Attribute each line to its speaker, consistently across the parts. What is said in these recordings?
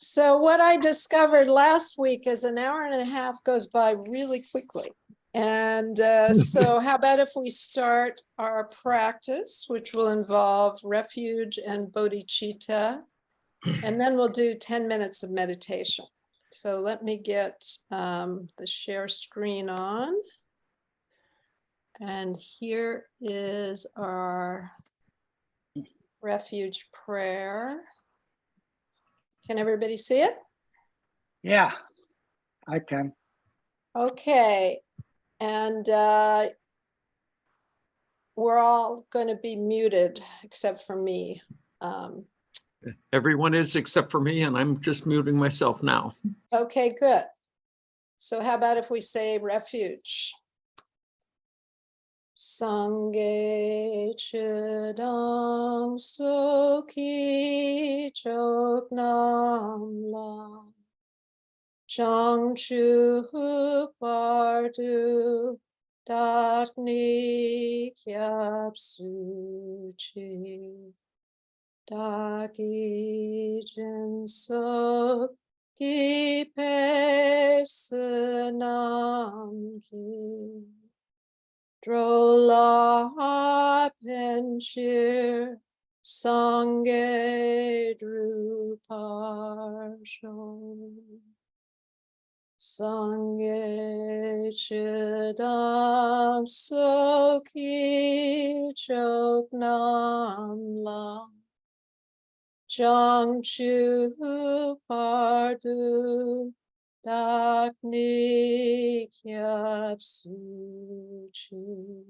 Speaker 1: So what I discovered last week is an hour and a half goes by really quickly. And so how about if we start our practice, which will involve refuge and bodhicitta, and then we'll do 10 minutes of meditation. So let me get the share screen on. And here is our refuge prayer. Can everybody see it?
Speaker 2: Yeah, I can.
Speaker 1: Okay. And we're all going to be muted except for me.
Speaker 3: Everyone is except for me, and I'm just muting myself now.
Speaker 1: Okay, good. So how about if we say refuge? Sangye chidang sukhi chok nam lam chang chu pardu dak ni kyap su chi daki jin sok ki pe sanam ki Drola penchir sange druparsho sange chidam soki chok nam lam jang chu pardu dak ni kyap su chi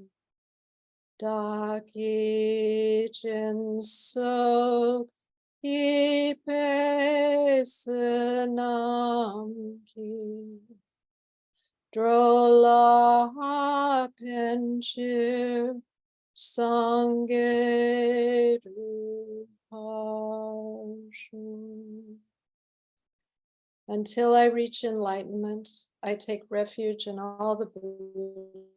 Speaker 1: daki jin sok ki pe sanam ki drola penchir sange druparsho. Until I reach enlightenment, I take refuge in all the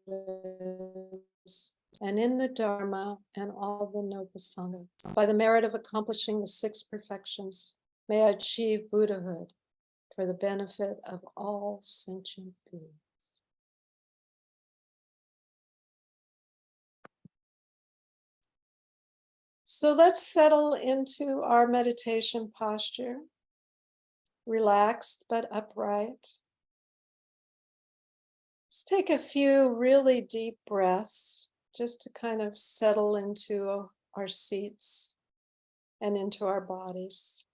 Speaker 1: Buddhas and in the Dharma and all the noble Sangha. By the merit of accomplishing the 6 perfections, may I achieve Buddhahood for the benefit of all sentient beings. So let's settle into our meditation posture. Relaxed but upright. Let's take a few really deep breaths just to kind of settle into our seats and into our bodies.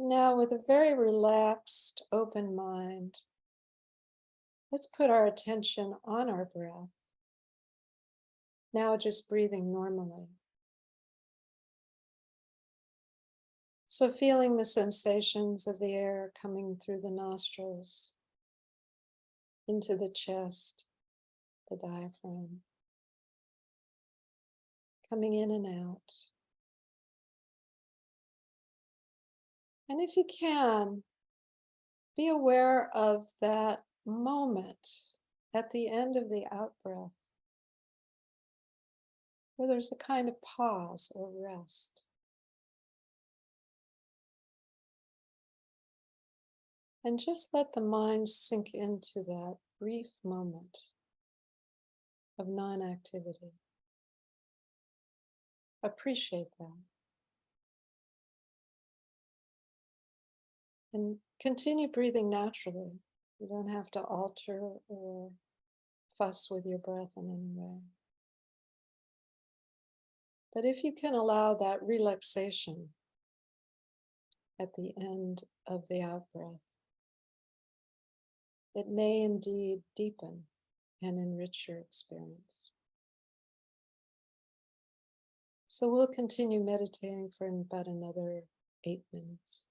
Speaker 1: Now, with a very relaxed, open mind, let's put our attention on our breath. Now just breathing normally. So feeling the sensations of the air coming through the nostrils, into the chest, the diaphragm, coming in and out. And if you can, be aware of that moment at the end of the out-breath, where there's a kind of pause or rest. And just let the mind sink into that brief moment of non-activity. Appreciate that. And continue breathing naturally. You don't have to alter or fuss with your breath in any way. But if you can allow that relaxation at the end of the out-breath, it may indeed deepen and enrich your experience. So we'll continue meditating for about another 8 minutes.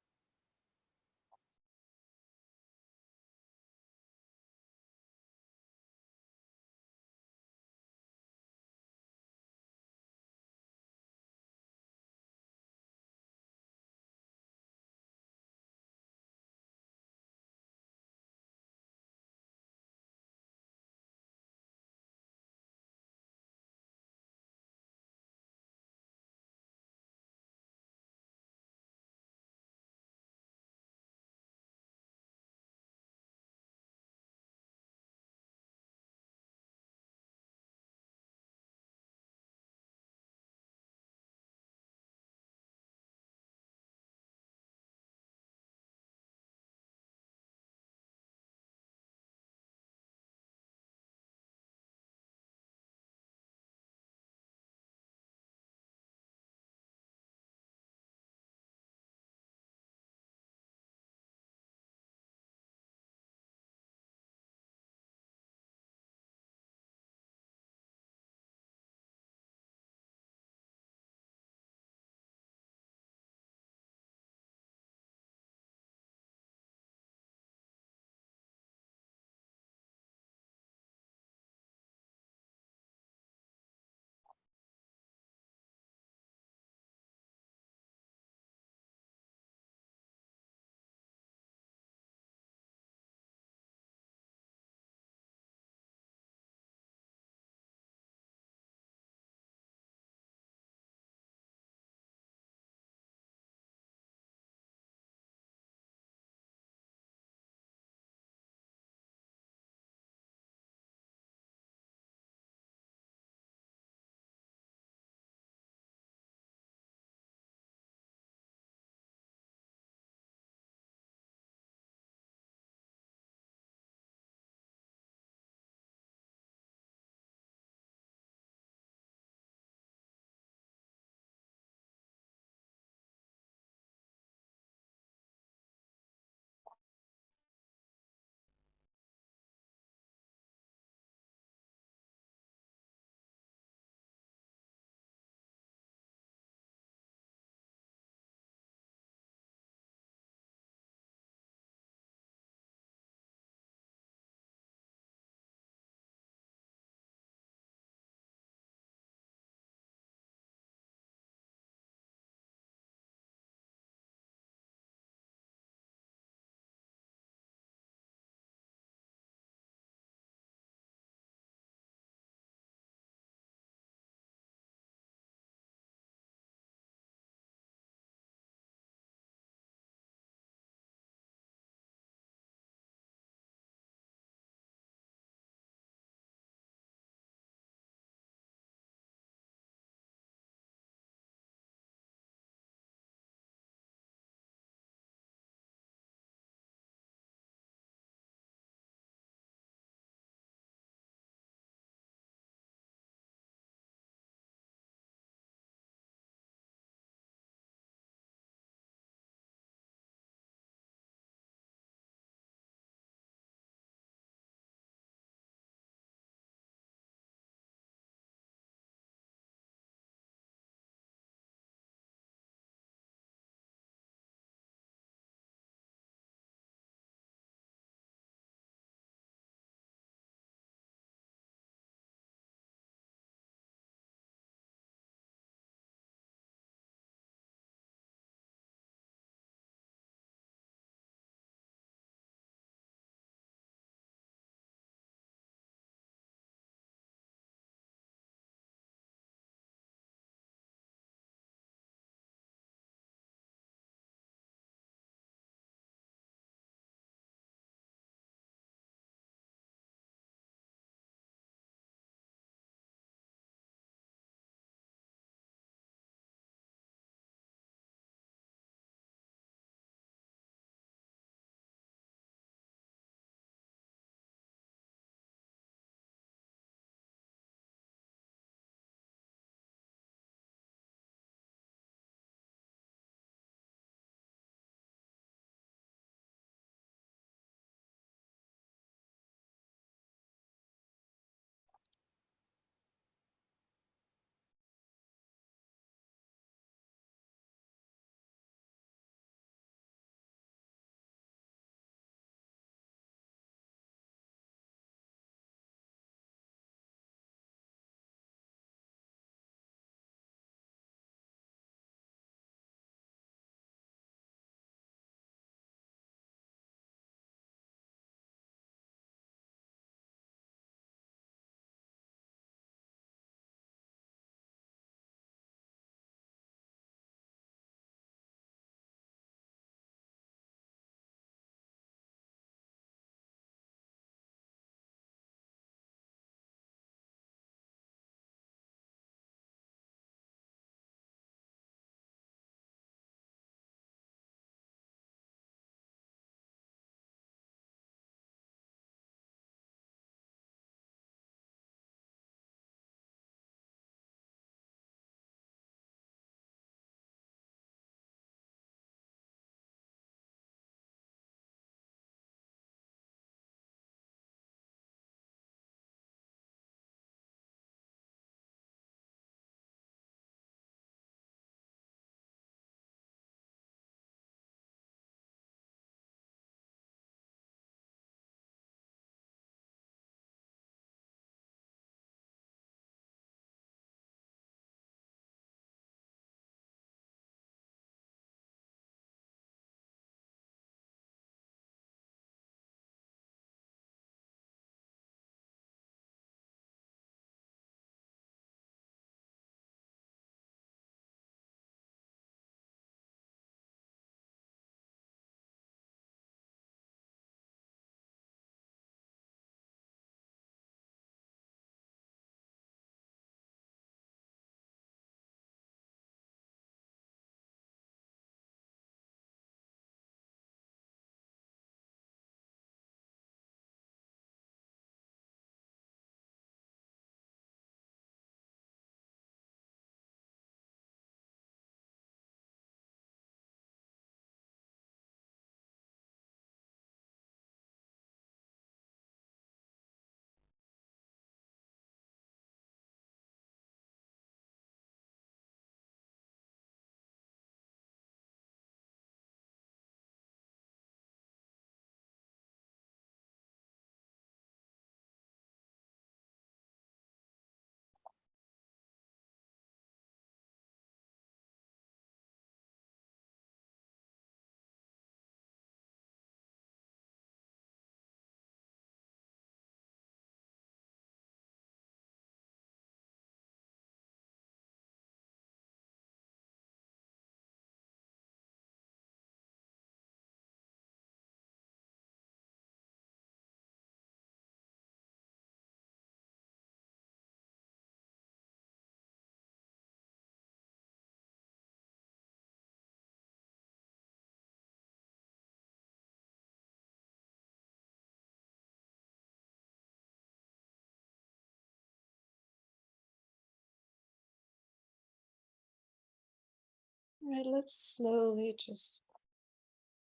Speaker 1: All right, let's slowly just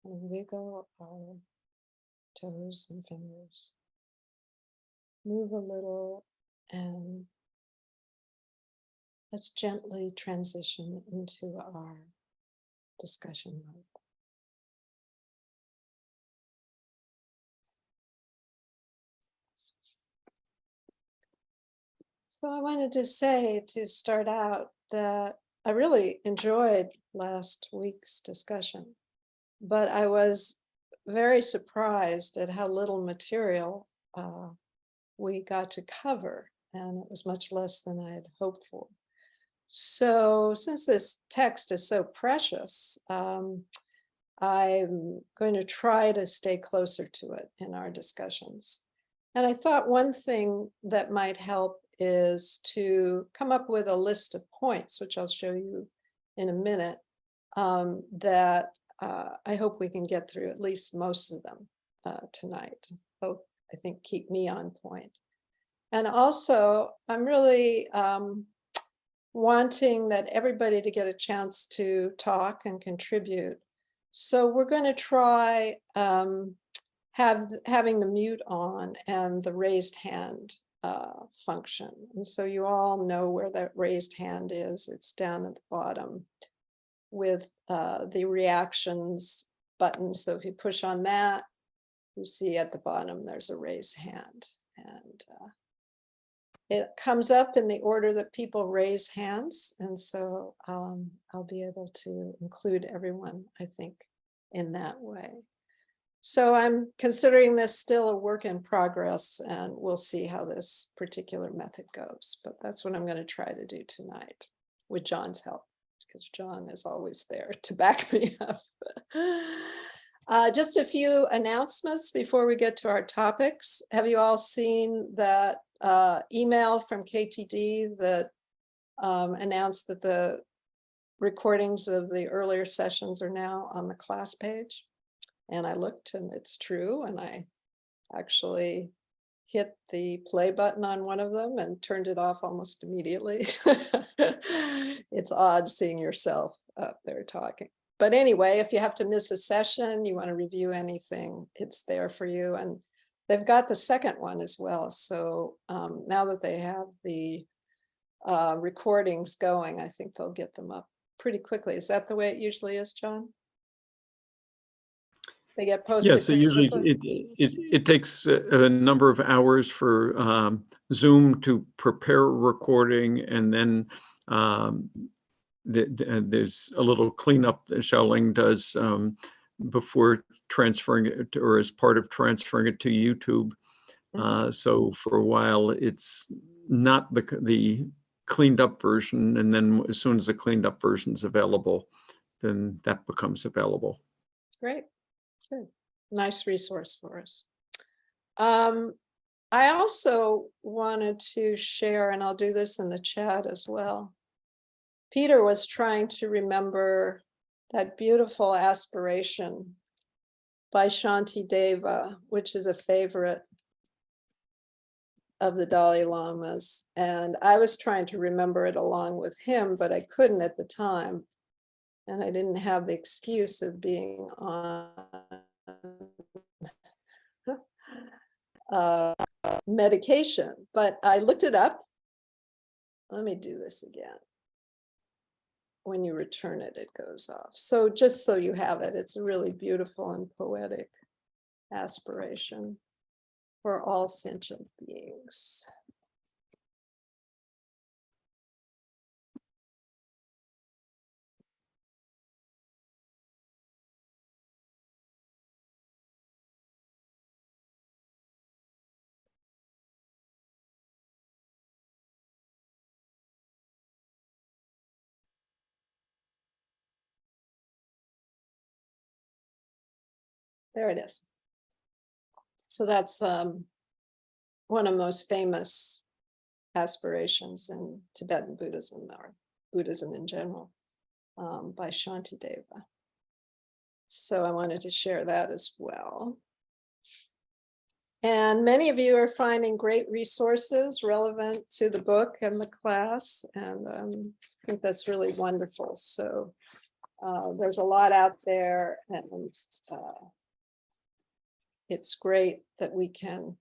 Speaker 1: wiggle our toes and fingers. Move a little and let's gently transition into our discussion mode. So I wanted to say to start out that I really enjoyed last week's discussion, but I was very surprised at how little material we got to cover, and it was much less than I had hoped for. So since this text is so precious, I'm going to try to stay closer to it in our discussions. And I thought one thing that might help is to come up with a list of points, which I'll show you in a minute, that I hope we can get through at least most of them tonight. Both, I think, keep me on point. And also, I'm really wanting that everybody to get a chance to talk and contribute. So we're going to try having the mute on and the raised hand function. And so you all know where that raised hand is. It's down at the bottom with the reactions button. So if you push on that, you see at the bottom there's a raised hand. And it comes up in the order that people raise hands. And so I'll be able to include everyone, I think, in that way. So I'm considering this still a work in progress, and we'll see how this particular method goes. But that's what I'm going to try to do tonight with John's help, because John is always there to back me up. Just a few announcements before we get to our topics. Have you all seen that email from KTD that announced that the recordings of the earlier sessions are now on the class page? And I looked and it's true. And I actually hit the play button on one of them and turned it off almost immediately. It's odd seeing yourself up there talking. But anyway, if you have to miss a session, you want to review anything, it's there for you. And they've got the second one as well. So now that they have the recordings going, I think they'll get them up pretty quickly. Is that the way it usually is, John? They get posted.
Speaker 3: Yes, so usually it takes a number of hours for Zoom to prepare a recording, and then there's a little cleanup that Xiaoling does before transferring it, or as part of transferring it to YouTube. So for a while, it's not the cleaned up version, and then as soon as the cleaned up version is available, then that becomes available.
Speaker 1: Great. Good. Nice resource for us. I also wanted to share, and I'll do this in the chat as well. Peter was trying to remember that beautiful aspiration by Shantideva, which is a favorite of the Dalai Lama's. And I was trying to remember it along with him, but I couldn't at the time. And I didn't have the excuse of being on medication, but I looked it up. Let me do this again. When you return it, it goes off. So just so you have it, it's a really beautiful and poetic aspiration for all sentient beings. There it is. So that's one of the most famous aspirations in Tibetan Buddhism, or Buddhism in general, by Shantideva. So I wanted to share that as well. And many of you are finding great resources relevant to the book and the class, and I think that's really wonderful. So There's a lot out there, and it's great that we can,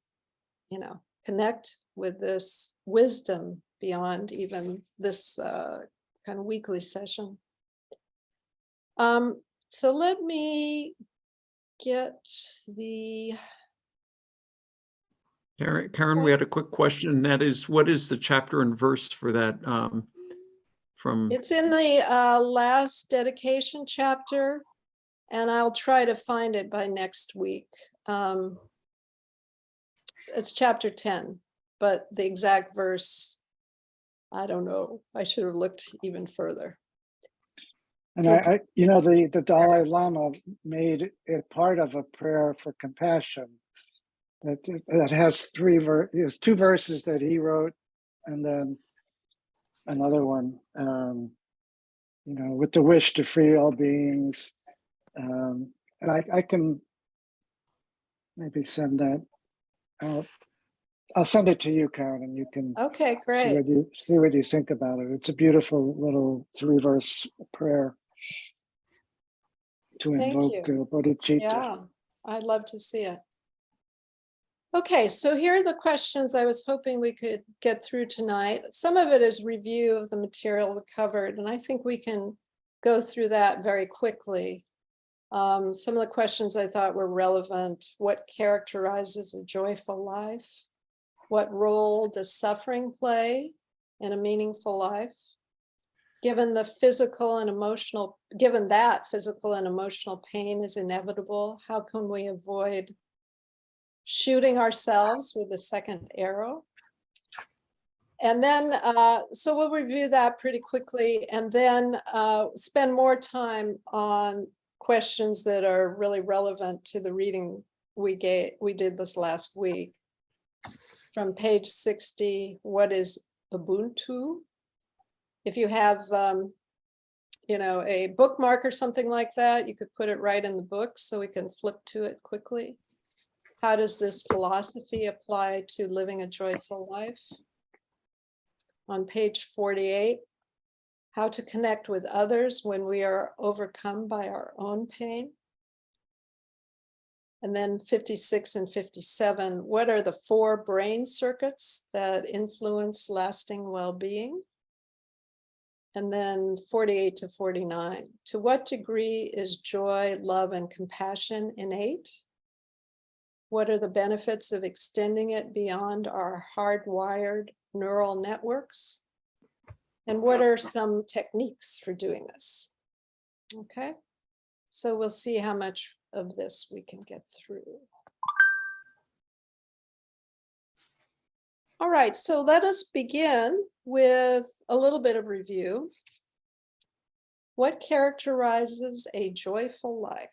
Speaker 1: connect with this wisdom beyond even this kind of weekly session. So let me get the...
Speaker 3: Karen, we had a quick question, and that is, what is the chapter and verse for that? From
Speaker 1: It's in the last dedication chapter, and I'll try to find it by next week. It's chapter 10, but the exact verse, I don't know. I should have looked even further.
Speaker 2: And the Dalai Lama made it part of a prayer for compassion. That has two verses that he wrote, and then another one, with the wish to free all beings. And I can maybe send that out. I'll send it to you, Karen, and you can
Speaker 1: Okay, great.
Speaker 2: see what you think about it. It's a beautiful little 3-verse prayer to
Speaker 1: Thank
Speaker 2: invoke
Speaker 1: you.
Speaker 2: bodhicitta.
Speaker 1: Yeah, I'd love to see it. Okay, so here are the questions I was hoping we could get through tonight. Some of it is review of the material we covered, and I think we can go through that very quickly. Some of the questions I thought were relevant. What characterizes a joyful life? What role does suffering play in a meaningful life? Given that physical and emotional pain is inevitable, how can we avoid shooting ourselves with a second arrow? And then, so we'll review that pretty quickly, and then spend more time on questions that are really relevant to the reading we did this last week. From page 60, what is Ubuntu? If you have, a bookmark or something like that, you could put it right in the book so we can flip to it quickly. How does this philosophy apply to living a joyful life? On page 48, how to connect with others when we are overcome by our own pain. And then 56 and 57, what are the 4 brain circuits that influence lasting well-being? And then 48 to 49, to what degree is joy, love, and compassion innate? What are the benefits of extending it beyond our hardwired neural networks? And what are some techniques for doing this? Okay, so we'll see how much of this we can get through. All right, so let us begin with a little bit of review. What characterizes a joyful life,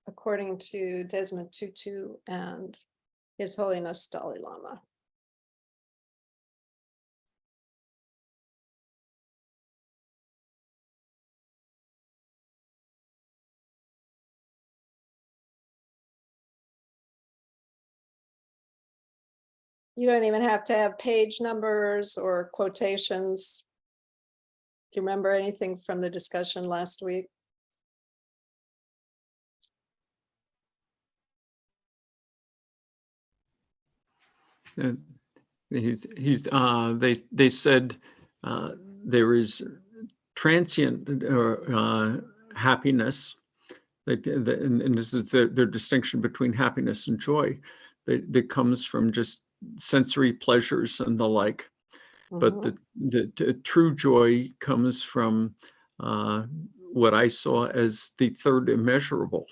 Speaker 1: according to Desmond Tutu and His Holiness Dalai Lama? You don't even have to have page numbers or quotations. Do you remember anything from the discussion last week?
Speaker 3: They said there is transient happiness, and this is their distinction between happiness and joy, that comes from just sensory pleasures and the like. But the true joy comes from what I saw as the third immeasurable,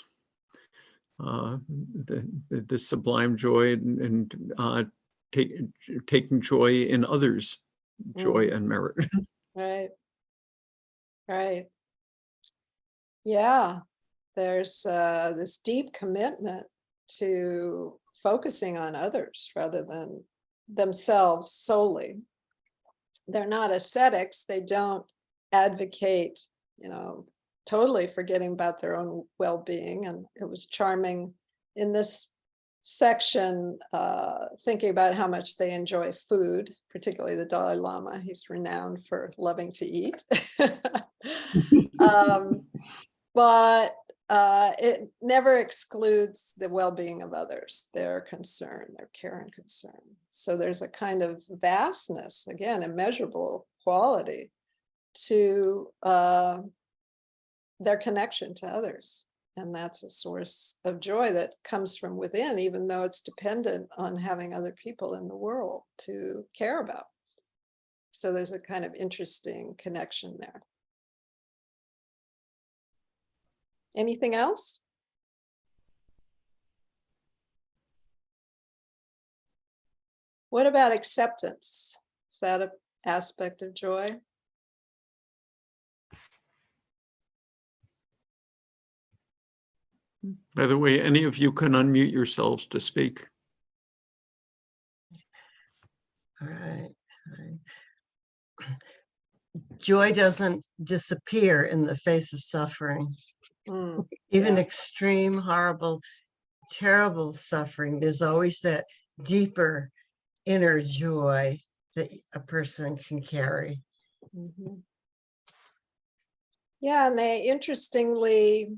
Speaker 3: the sublime joy and taking joy in others' joy and merit.
Speaker 1: Right. Right. Yeah, there's this deep commitment to focusing on others rather than themselves solely. They're not ascetics. They don't advocate, totally forgetting about their own well-being. And it was charming in this section, thinking about how much they enjoy food, particularly the Dalai Lama. He's renowned for loving to eat. but it never excludes the well-being of others, their concern, their care and concern. So there's a kind of vastness, again, immeasurable quality to their connection to others. And that's a source of joy that comes from within, even though it's dependent on having other people in the world to care about. So there's a kind of interesting connection there. Anything else? What about acceptance? Is that an aspect of joy?
Speaker 3: By the way, any of you can unmute yourselves to speak.
Speaker 4: All right. Joy doesn't disappear in the face of suffering. Even
Speaker 1: yeah.
Speaker 4: extreme, horrible, terrible suffering, there's always that deeper inner joy that a person can carry.
Speaker 1: Mm-hmm. Yeah, and they interestingly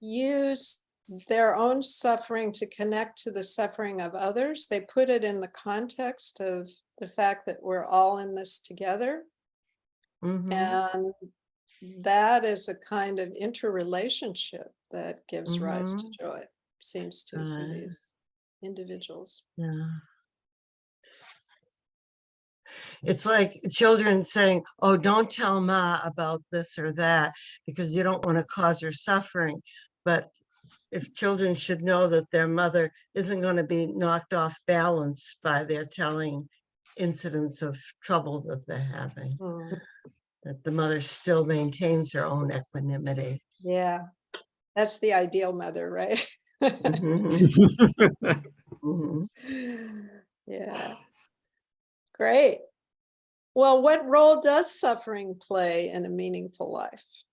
Speaker 1: use their own suffering to connect to the suffering of others. They put it in the context of the fact that we're all in this together.
Speaker 4: Mhm.
Speaker 1: And that is a kind of interrelationship that gives rise to joy, seems to, for these individuals.
Speaker 4: Yeah. It's like children saying, oh, don't tell Ma about this or that because you don't want to cause her suffering. But if children should know that their mother isn't going to be knocked off balance by their telling incidents of trouble that they're having, that the mother still maintains her own equanimity.
Speaker 1: Yeah, that's the ideal mother, right?
Speaker 4: Mhm. Mhm.
Speaker 1: Yeah, great. Well, what role does suffering play in a meaningful life?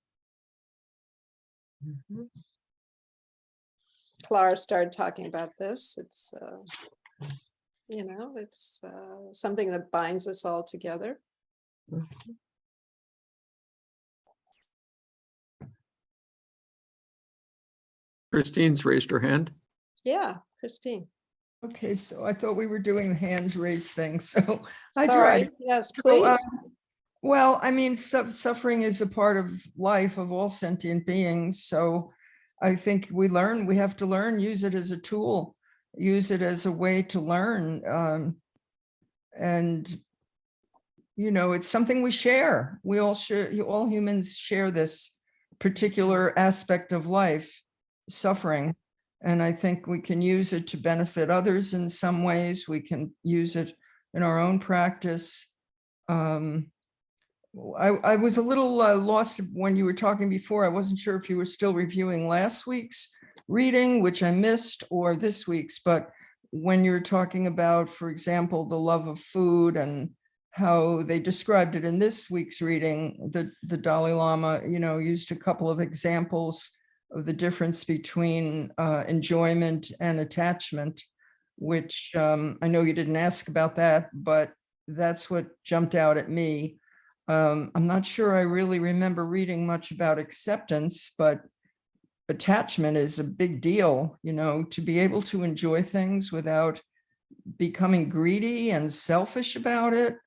Speaker 4: Mhm.
Speaker 1: Clara started talking about this. It's, it's something that binds us all together.
Speaker 3: Christine's raised her hand.
Speaker 1: Yeah, Christine.
Speaker 5: Okay, so I thought we were doing the hands raised thing, so I
Speaker 1: Sorry.
Speaker 5: tried.
Speaker 1: Yes,
Speaker 5: So,
Speaker 1: please.
Speaker 5: well, I mean, suffering is a part of life of all sentient beings. So I think we have to learn, use it as a tool, use it as a way to learn. And, it's something we share. We all share, all humans share this particular aspect of life, suffering. And I think we can use it to benefit others in some ways. We can use it in our own practice. I was a little lost when you were talking before. I wasn't sure if you were still reviewing last week's reading, which I missed, or this week's, but when you're talking about, for example, the love of food and how they described it in this week's reading, the Dalai Lama, used a couple of examples of the difference between enjoyment and attachment, which I know you didn't ask about that, but that's what jumped out at me. I'm not sure I really remember reading much about acceptance, but attachment is a big deal, to be able to enjoy things without becoming greedy and selfish about it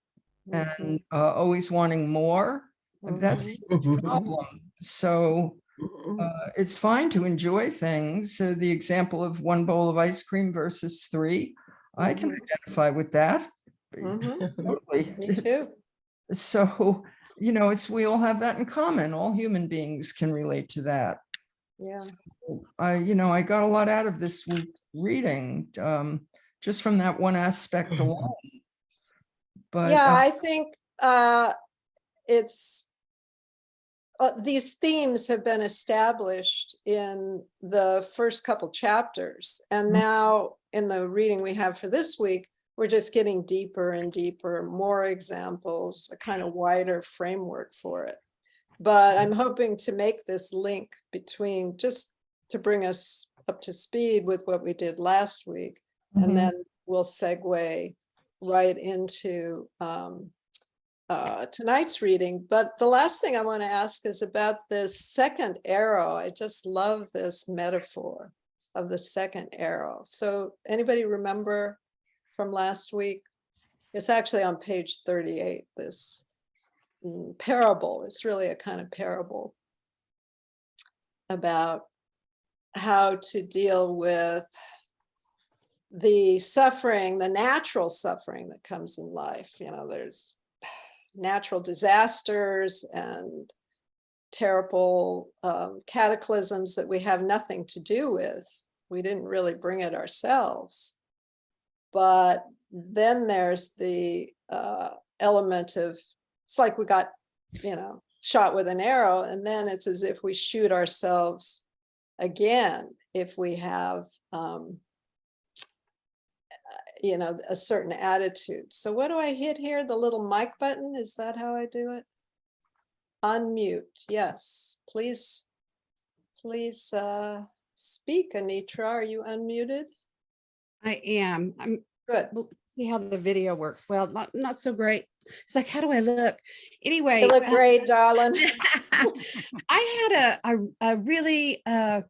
Speaker 5: and always wanting more. That's a huge problem. So it's fine to enjoy things. The example of one bowl of ice cream versus 3, I can identify with that. Totally.
Speaker 1: Me too.
Speaker 5: So, we all have that in common. All human beings can relate to that.
Speaker 1: Yeah.
Speaker 5: So I got a lot out of this week's reading, just from that one aspect alone. But
Speaker 1: yeah, I think it's these themes have been established in the first couple chapters, and now in the reading we have for this week, we're just getting deeper and deeper, more examples, a kind of wider framework for it. But I'm hoping to make this link between, just to bring us up to speed with what we did last week, and then we'll segue right into tonight's reading. But the last thing I want to ask is about this second arrow. I just love this metaphor of the second arrow. So anybody remember from last week? It's actually on page 38, this parable. It's really a kind of parable about how to deal with the suffering, the natural suffering that comes in life. You know, there's natural disasters and terrible cataclysms that we have nothing to do with. We didn't really bring it ourselves. But then there's the element of, it's like we got, shot with an arrow, and then it's as if we shoot ourselves again if we have a certain attitude. So what do I hit here? The little mic button, is that how I do it? Unmute. Yes, please speak. Anitra, are you unmuted?
Speaker 6: I am. I'm
Speaker 1: Good.
Speaker 6: We'll see how the video works. Well, not so great. It's like, how do I look? Anyway,
Speaker 1: You look great, darling.
Speaker 6: I had a really a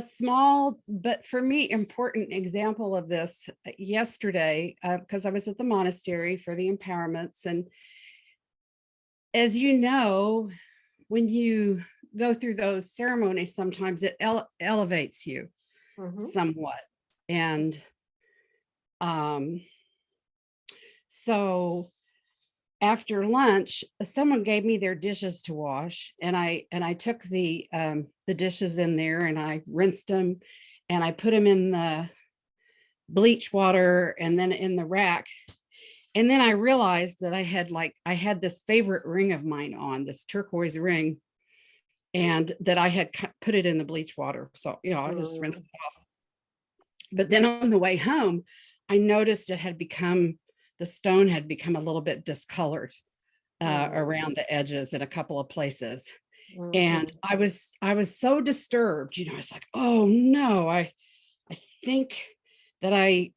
Speaker 6: small, but for me, important example of this yesterday, because I was at the monastery for the empowerments. And as you know, when you go through those ceremonies, sometimes it elevates you somewhat. And so after lunch, someone gave me their dishes to wash, and I took the dishes in there and I rinsed them and I put them in the bleach water and then in the rack. And then I realized that I had this favorite ring of mine on, this turquoise ring, and that I had put it in the bleach water. So, I just rinsed it off. But then on the way home, I noticed the stone had become a little bit discolored around the edges in a couple of places. And I was so disturbed, I was like, oh no, I think that I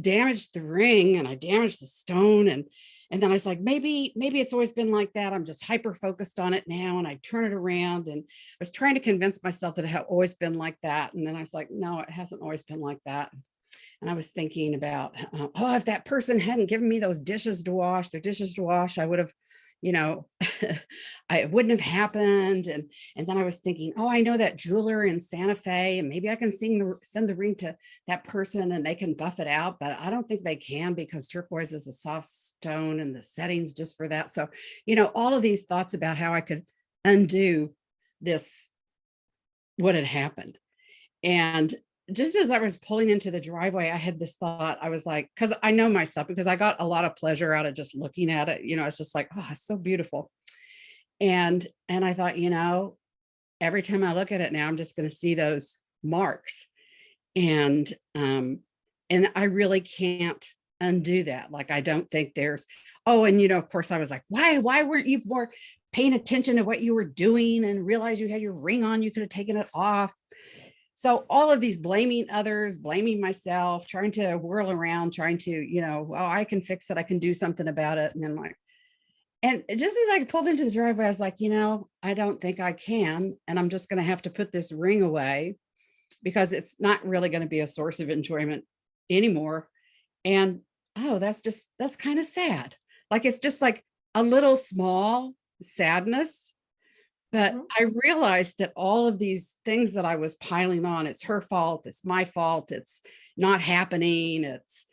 Speaker 6: damaged the ring and I damaged the stone. And then I was like, maybe it's always been like that. I'm just hyper focused on it now. And I turn it around, and I was trying to convince myself that it had always been like that. And then I was like, no, it hasn't always been like that. And I was thinking about, if that person hadn't given me those dishes to wash, I would have, it wouldn't have happened. And then I was thinking, I know that jeweler in Santa Fe, and maybe I can send the ring to that person and they can buff it out, but I don't think they can, because turquoise is a soft stone and the settings just for that. So, all of these thoughts about how I could undo this, what had happened. And just as I was pulling into the driveway, I had this thought. I was like, because I know myself, because I got a lot of pleasure out of just looking at it. It's just like, oh, it's so beautiful. And I thought, every time I look at it now, I'm just going to see those marks. And I really can't undo that. Like, I don't think there's, and of course I was like, why weren't you more paying attention to what you were doing and realize you had your ring on? You could have taken it off. So all of these blaming others, blaming myself, trying to whirl around, trying to, I can fix it. I can do something about it. And then and just as I pulled into the driveway, I was like, I don't think I can. And I'm just going to have to put this ring away, because it's not really going to be a source of enjoyment anymore. And, that's kind of sad. Like, it's just like a little small sadness. But I realized that all of these things that I was piling on, it's her fault, it's my fault, it's not happening, it's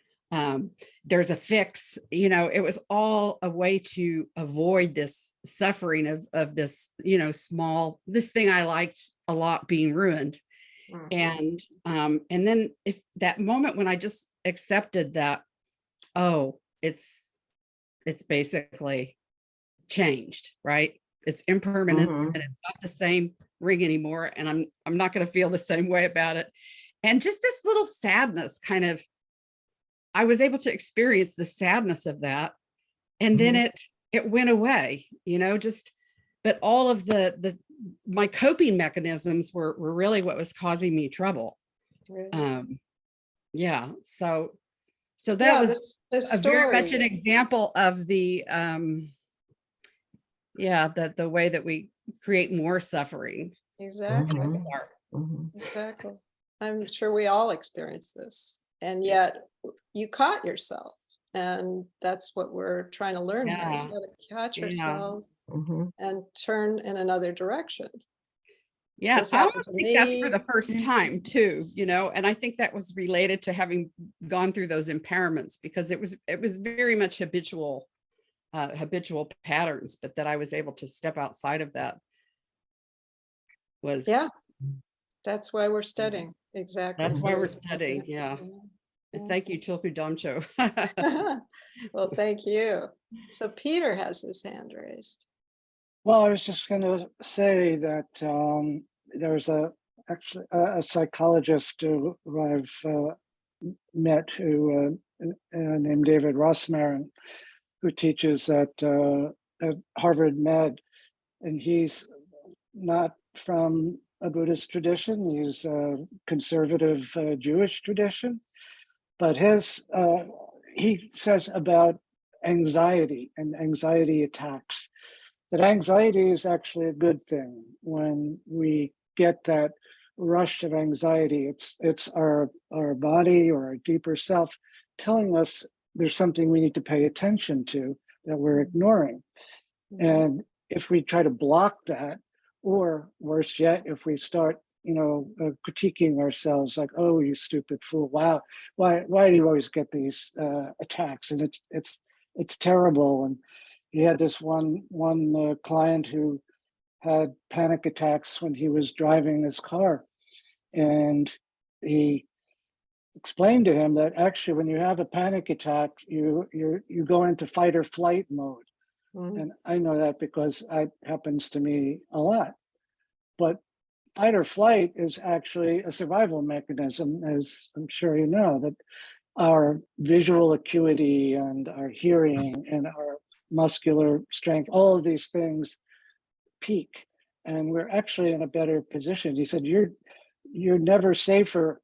Speaker 6: there's a fix, it was all a way to avoid this suffering of this, this thing I liked a lot being ruined. And then if that moment when I just accepted that, it's basically changed, right? It's impermanence, and it's not the same ring anymore. And I'm not going to feel the same way about it. And just this little sadness I was able to experience the sadness of that. And then it went away, but all of my coping mechanisms were really what was causing me trouble. So that was very much an example of the, Yeah, that the way that we create more suffering.
Speaker 1: Exactly.
Speaker 4: Mhm.
Speaker 6: with our-
Speaker 4: Mhm.
Speaker 1: Exactly. I'm sure we all experience this. And yet you caught yourself. And that's what we're trying to learn here is
Speaker 6: Yeah.
Speaker 1: how to catch
Speaker 6: Yeah.
Speaker 1: ourselves
Speaker 4: Mhm.
Speaker 1: and turn in another direction.
Speaker 6: Yeah,
Speaker 1: This
Speaker 6: I
Speaker 1: happened
Speaker 6: almost
Speaker 1: to
Speaker 6: think that's for
Speaker 1: me.
Speaker 6: the first time too, and I think that was related to having gone through those impairments because it was very much habitual patterns, but that I was able to step outside of that was
Speaker 1: Yeah, that's why we're studying. Exactly.
Speaker 6: that's why we're
Speaker 1: Very
Speaker 6: studying.
Speaker 1: important.
Speaker 6: Yeah.
Speaker 1: Yeah.
Speaker 6: Thank you, Tulku Damcho.
Speaker 1: Well, thank you. So Peter has his hand raised.
Speaker 2: Well, I was just going to say that there's actually a psychologist who I've met who named David Rossmarin, who teaches at Harvard Med, and he's not from a Buddhist tradition. He's a conservative Jewish tradition, but he says about anxiety and anxiety attacks that anxiety is actually a good thing. When we get that rush of anxiety, it's our body or our deeper self telling us there's something we need to pay attention to that we're ignoring. And if we try to block that, or worse yet, if we start critiquing ourselves like, oh, you stupid fool, wow, why do you always get these attacks, and it's terrible. And he had this one client who had panic attacks when he was driving his car, and he explained to him that actually when you have a panic attack, you go into fight or flight mode. And I know that because it happens to me a lot. But fight or flight is actually a survival mechanism, as I'm sure you know, that our visual acuity and our hearing and our muscular strength, all of these things peak, and we're actually in a better position. He said, you're never safer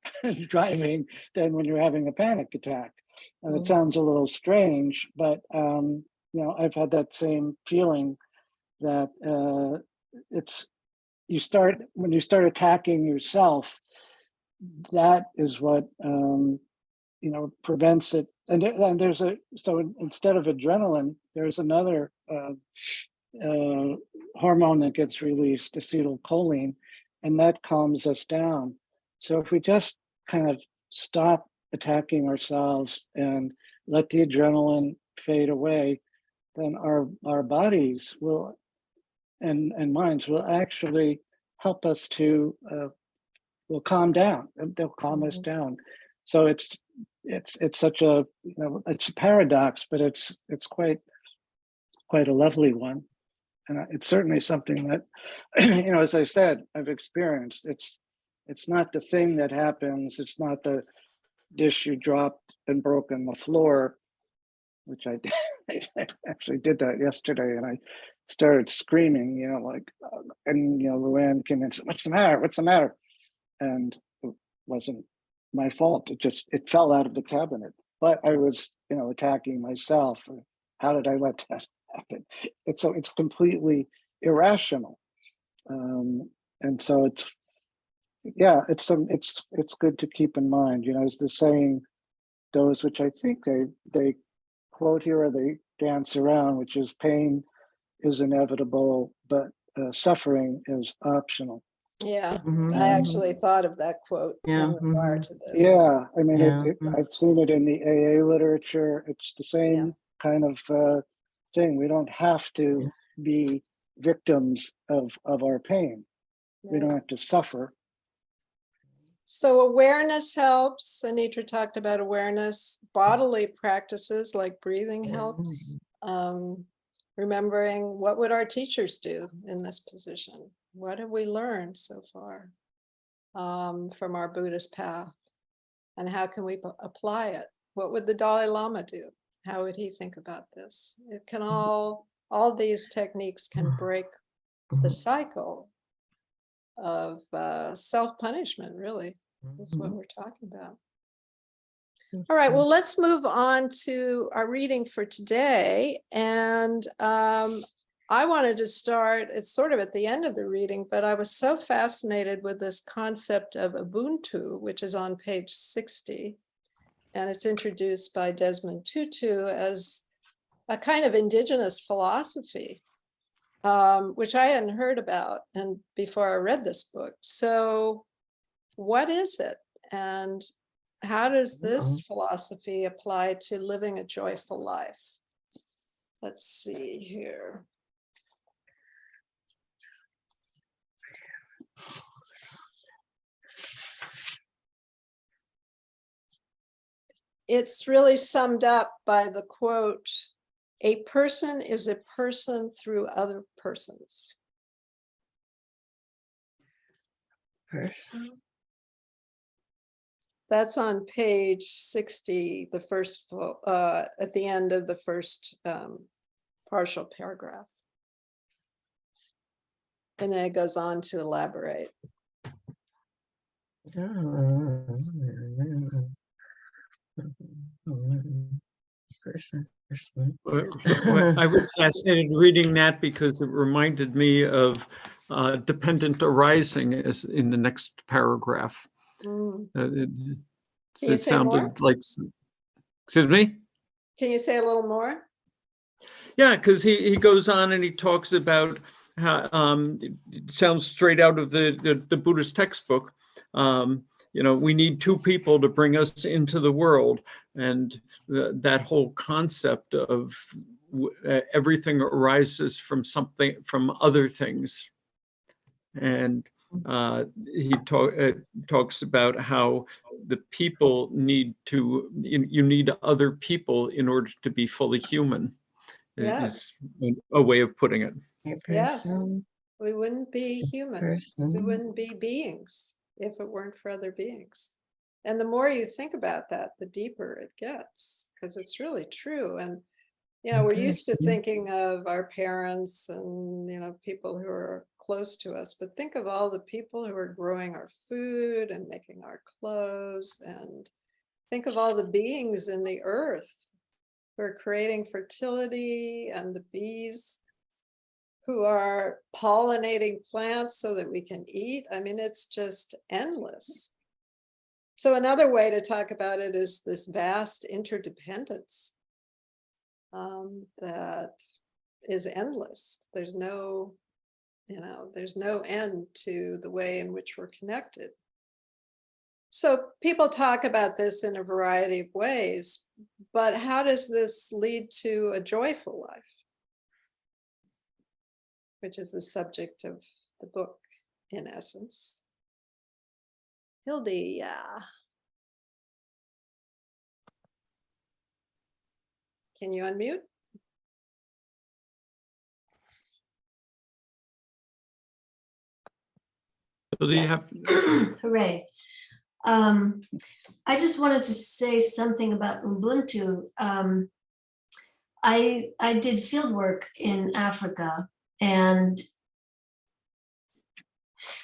Speaker 2: driving than when you're having a panic attack. And it sounds a little strange, but I've had that same feeling that it's when you start attacking yourself, that is what prevents it. And instead of adrenaline, there's another hormone that gets released, acetylcholine, and that calms us down. So if we just kind of stop attacking ourselves and let the adrenaline fade away, then our bodies will and minds will actually help us to will calm down. They'll calm us down. So it's such a it's a paradox, but it's quite a lovely one. And it's certainly something that, as I said, I've experienced. It's not the thing that happens. It's not the dish you dropped and broke on the floor, which I did. I actually did that yesterday, and I started screaming, and Luann came in and said, "What's the matter? What's the matter?" And it wasn't my fault. It fell out of the cabinet. But I was, attacking myself. How did I let that happen? It's completely irrational, and so it's good to keep in mind. As the saying goes, which I think they quote here or they dance around, which is pain is inevitable, but suffering is optional.
Speaker 1: Yeah,
Speaker 4: Mhm.
Speaker 1: I actually thought of that quote
Speaker 4: Yeah,
Speaker 1: in regard to this.
Speaker 2: Yeah, I mean,
Speaker 4: Yeah.
Speaker 2: I've seen it in the AA literature. It's the same kind of thing. We don't have to be victims of our pain. We don't have to suffer.
Speaker 1: So awareness helps. Anitra talked about awareness. Bodily practices like breathing helps. Remembering what would our teachers do in this position? What have we learned so far from our Buddhist path? And how can we apply it? What would the Dalai Lama do? How would he think about this? It can all these techniques can break the cycle of self-punishment, really. That's what we're talking about. All right, well, let's move on to our reading for today. And I wanted to start, it's sort of at the end of the reading, but I was so fascinated with this concept of Ubuntu, which is on page 60. And it's introduced by Desmond Tutu as a kind of indigenous philosophy, which I hadn't heard about and before I read this book. So what is it? And how does this philosophy apply to living a joyful life? Let's see here. It's really summed up by the quote, "A person is a person through other persons."
Speaker 4: Person.
Speaker 1: That's on page 60, the first, at the end of the first partial paragraph. And then it goes on to elaborate.
Speaker 3: I was fascinated reading that because it reminded me of dependent arising as in the next paragraph.
Speaker 1: Mm.
Speaker 3: It
Speaker 1: Can you say more?
Speaker 3: sounded like, excuse me?
Speaker 1: Can you say a little more?
Speaker 3: Yeah, because he goes on and he talks about how it sounds straight out of the Buddhist textbook. You know, we need two people to bring us into the world, and that whole concept of everything arises from something, from other things. And he talks about how the people need to, you need other people in order to be fully human.
Speaker 1: Yes.
Speaker 3: Is a way of putting it.
Speaker 1: Yes. We wouldn't be human. We
Speaker 4: Person.
Speaker 1: wouldn't be beings if it weren't for other beings. And the more you think about that, the deeper it gets, because it's really true. And, you know, we're used to thinking of our parents and, you know, people who are close to us, but think of all the people who are growing our food and making our clothes, and think of all the beings in the earth who are creating fertility, and the bees who are pollinating plants so that we can eat. I mean, it's just endless. So another way to talk about it is this vast interdependence that is endless. There's no, you know, there's no end to the way in which we're connected. So people talk about this in a variety of ways, but how does this lead to a joyful life? Which is the subject of the book, in essence. Hildy, yeah. Can you unmute?
Speaker 3: So do you have?
Speaker 7: Hooray. I just wanted to say something about Ubuntu. I did field work in Africa, and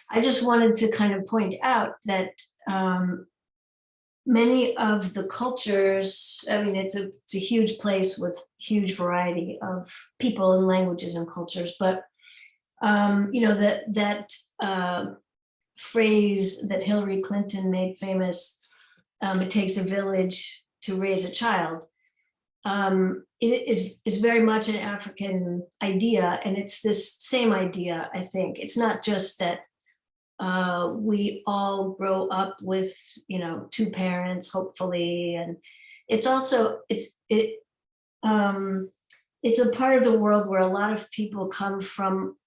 Speaker 7: I just wanted to kind of point out that many of the cultures, I mean, it's a huge place with huge variety of people and languages and cultures, but you know, that phrase that Hillary Clinton made famous, it takes a village to raise a child. It is very much an African idea, and it's this same idea, I think. It's not just that we all grow up with, you know, two parents, hopefully, and it's also, it's a part of the world where a lot of people come from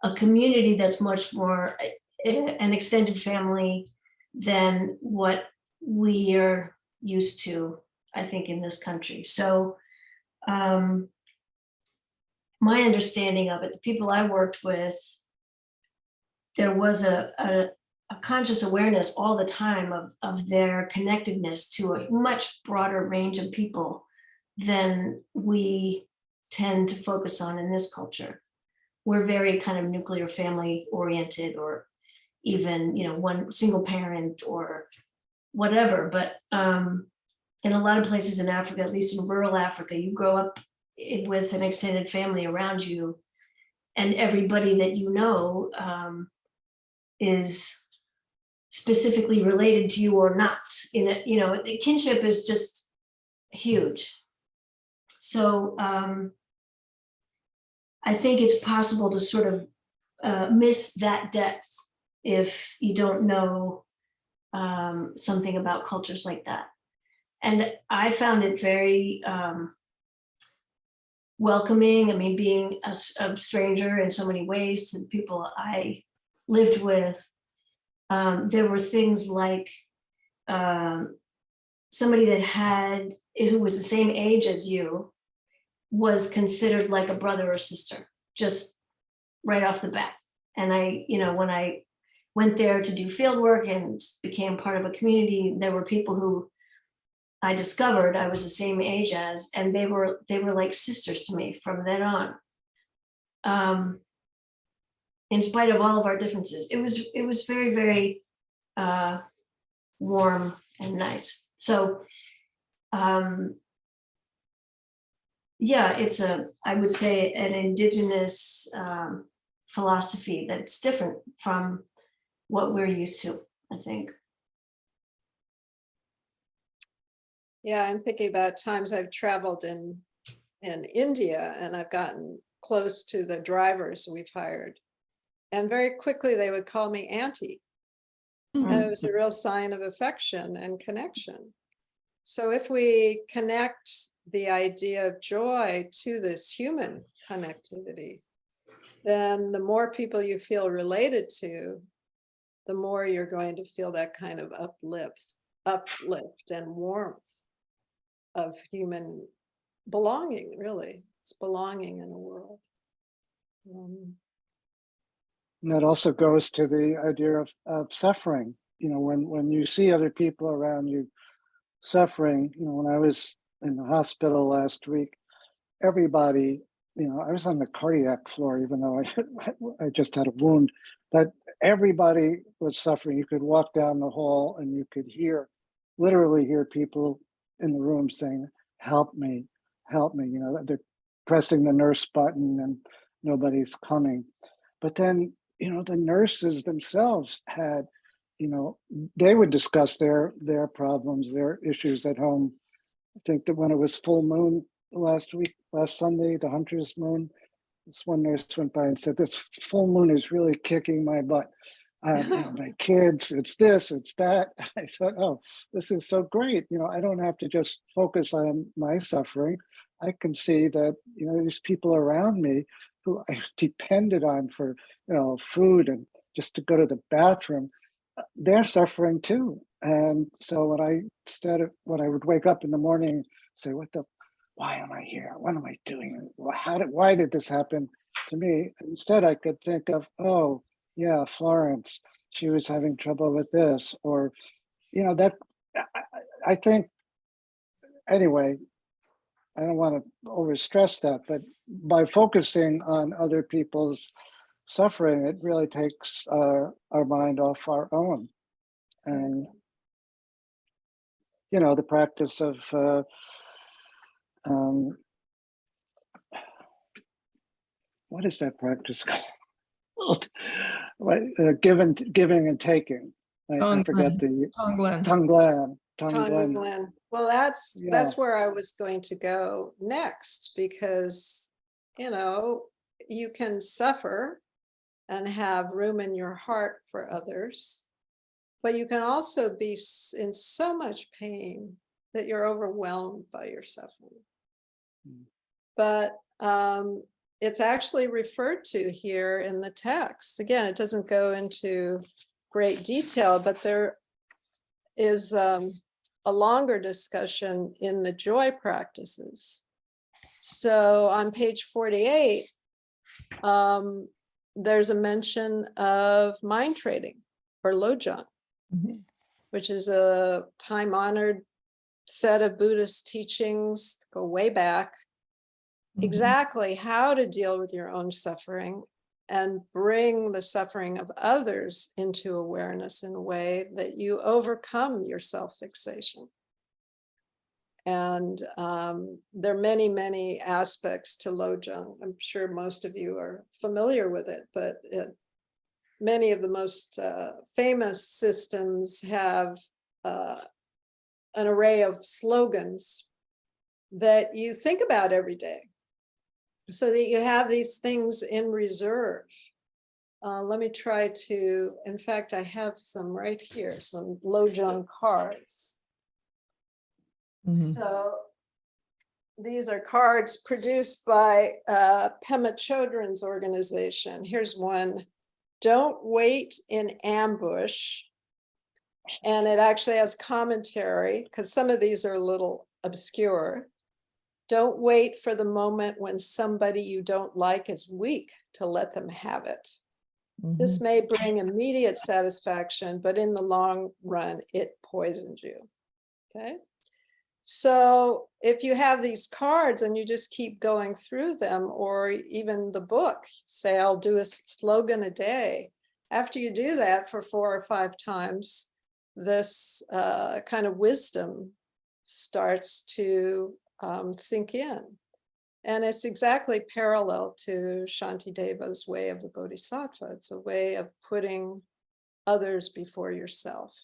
Speaker 7: a community that's much more an extended family than what we are used to, I think, in this country. So my understanding of it, the people I worked with, there was a conscious awareness all the time of their connectedness to a much broader range of people than we tend to focus on in this culture. We're very kind of nuclear family oriented, or even, you know, one single parent or whatever. But in a lot of places in Africa, at least in rural Africa, you grow up with an extended family around you and everybody that you know is specifically related to you or not. The kinship is just huge. So I think it's possible to sort of miss that depth if you don't know something about cultures like that. And I found it very welcoming. I mean, being a stranger in so many ways to the people I lived with, there were things like somebody who was the same age as you was considered like a brother or sister, just right off the bat. And when I went there to do field work and became part of a community, there were people who I discovered I was the same age as, and they were like sisters to me from then on. In spite of all of our differences, it was very, very warm and nice. So it's I would say an indigenous philosophy that's different from what we're used to, I think.
Speaker 1: Yeah, I'm thinking about times I've traveled in India, and I've gotten close to the drivers we've hired. And very quickly they would call me auntie. And it was a real sign of affection and connection. So if we connect the idea of joy to this human connectivity, then the more people you feel related to, the more you're going to feel that kind of uplift and warmth of human belonging, really. It's belonging in the world.
Speaker 2: And that also goes to the idea of suffering. When you see other people around you suffering, when I was in the hospital last week, everybody, I was on the cardiac floor, even though I just had a wound, but everybody was suffering. You could walk down the hall and you could literally hear people in the room saying, help me, help me. They're pressing the nurse button and nobody's coming. But then, the nurses themselves had, they would discuss their problems, their issues at home. I think that when it was full moon last Sunday, the hunter's moon, this one nurse went by and said, this full moon is really kicking my butt. My kids, it's this, it's that. I thought, oh, this is so great. I don't have to just focus on my suffering. I can see that, these people around me who I depended on for, food and just to go to the bathroom, they're suffering too. And so when I would wake up in the morning, say, why am I here? What am I doing? Why did this happen to me? Instead, I could think of, oh, yeah, Florence, she was having trouble with this, or, that I think, anyway, I don't want to overstress that, but by focusing on other people's suffering, it really takes our mind off our own. And, the practice of what is that practice called? Giving and taking. I forget the Tonglen.
Speaker 1: Well, that's where I was going to go next, because you can suffer and have room in your heart for others, but you can also be in so much pain that you're overwhelmed by your suffering. But it's actually referred to here in the text. Again, it doesn't go into great detail, but there is a longer discussion in the joy practices. So on page 48, there's a mention of mind trading, or lojong, which is a time-honored set of Buddhist teachings, go way back, exactly how to deal with your own suffering and bring the suffering of others into awareness in a way that you overcome your self-fixation. And there are many, many aspects to Lojong. I'm sure most of you are familiar with it, but many of the most famous systems have an array of slogans that you think about every day, so that you have these things in reserve. Let me try to, in fact, I have some right here, some Lojong cards.
Speaker 5: Mhm.
Speaker 1: So these are cards produced by Pema Chodron's organization. Here's one: don't wait in ambush. And it actually has commentary, because some of these are a little obscure. Don't wait for the moment when somebody you don't like is weak to let them have it. This may bring immediate satisfaction, but in the long run, it poisons you. Okay. So if you have these cards and you just keep going through them, or even the book, say, I'll do a slogan a day. After you do that for 4 or 5 times, this kind of wisdom starts to sink in. And it's exactly parallel to Shantideva's way of the Bodhisattva. It's a way of putting others before yourself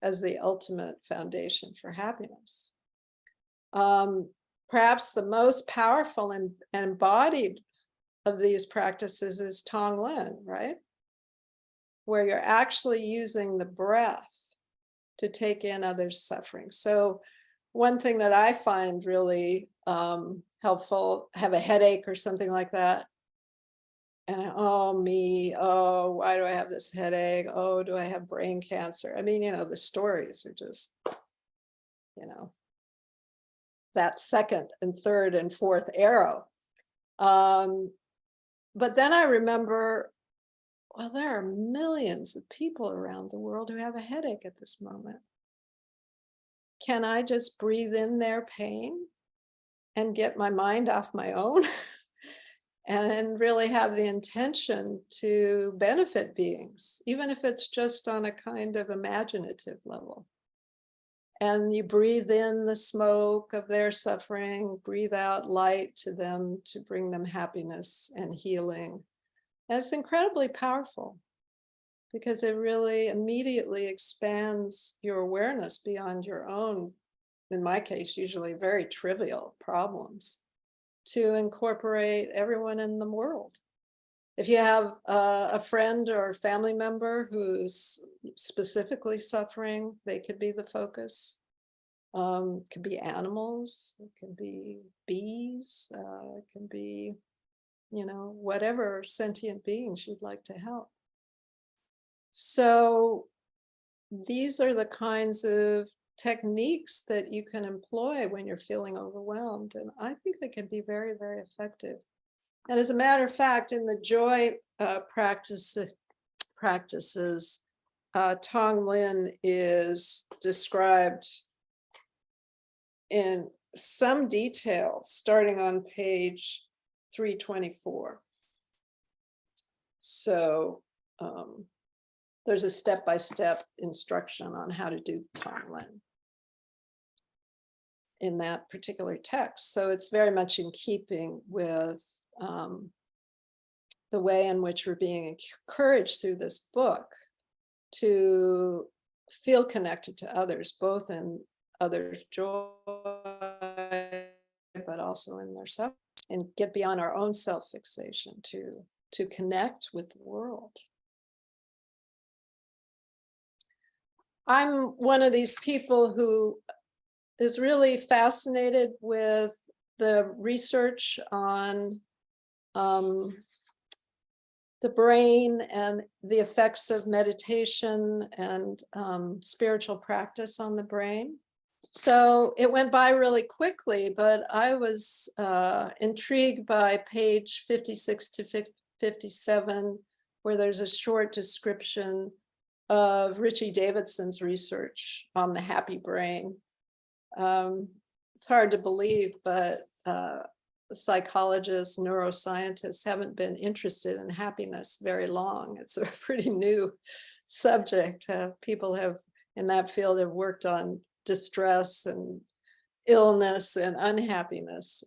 Speaker 1: as the ultimate foundation for happiness. Perhaps the most powerful and embodied of these practices is Tonglen, right? Where you're actually using the breath to take in others' suffering. So one thing that I find really helpful, have a headache or something like that, and oh me, oh, why do I have this headache? Oh, do I have brain cancer? I mean, the stories are just, that second and third and fourth arrow. But then I remember, well, there are millions of people around the world who have a headache at this moment. Can I just breathe in their pain and get my mind off my own and really have the intention to benefit beings, even if it's just on a kind of imaginative level? And you breathe in the smoke of their suffering, breathe out light to them to bring them happiness and healing. And it's incredibly powerful, because it really immediately expands your awareness beyond your own, in my case, usually very trivial problems, to incorporate everyone in the world. If you have a friend or family member who's specifically suffering, they could be the focus. It could be animals, it could be bees, it can be, whatever sentient beings you'd like to help. So these are the kinds of techniques that you can employ when you're feeling overwhelmed. And I think they can be very, very effective. And as a matter of fact, in the joy practices, Tonglen is described in some detail, starting on page 324. So there's a step-by-step instruction on how to do Tonglen in that particular text. So it's very much in keeping with the way in which we're being encouraged through this book to feel connected to others, both in others' joy, but also in their suffering, and get beyond our own self-fixation to connect with the world. I'm one of these people who is really fascinated with the research on the brain and the effects of meditation and spiritual practice on the brain. So it went by really quickly, but I was intrigued by page 56 to 57, where there's a short description of Richie Davidson's research on the happy brain. It's hard to believe, but psychologists, neuroscientists haven't been interested in happiness very long. It's a pretty new subject. People have in that field have worked on distress and illness and unhappiness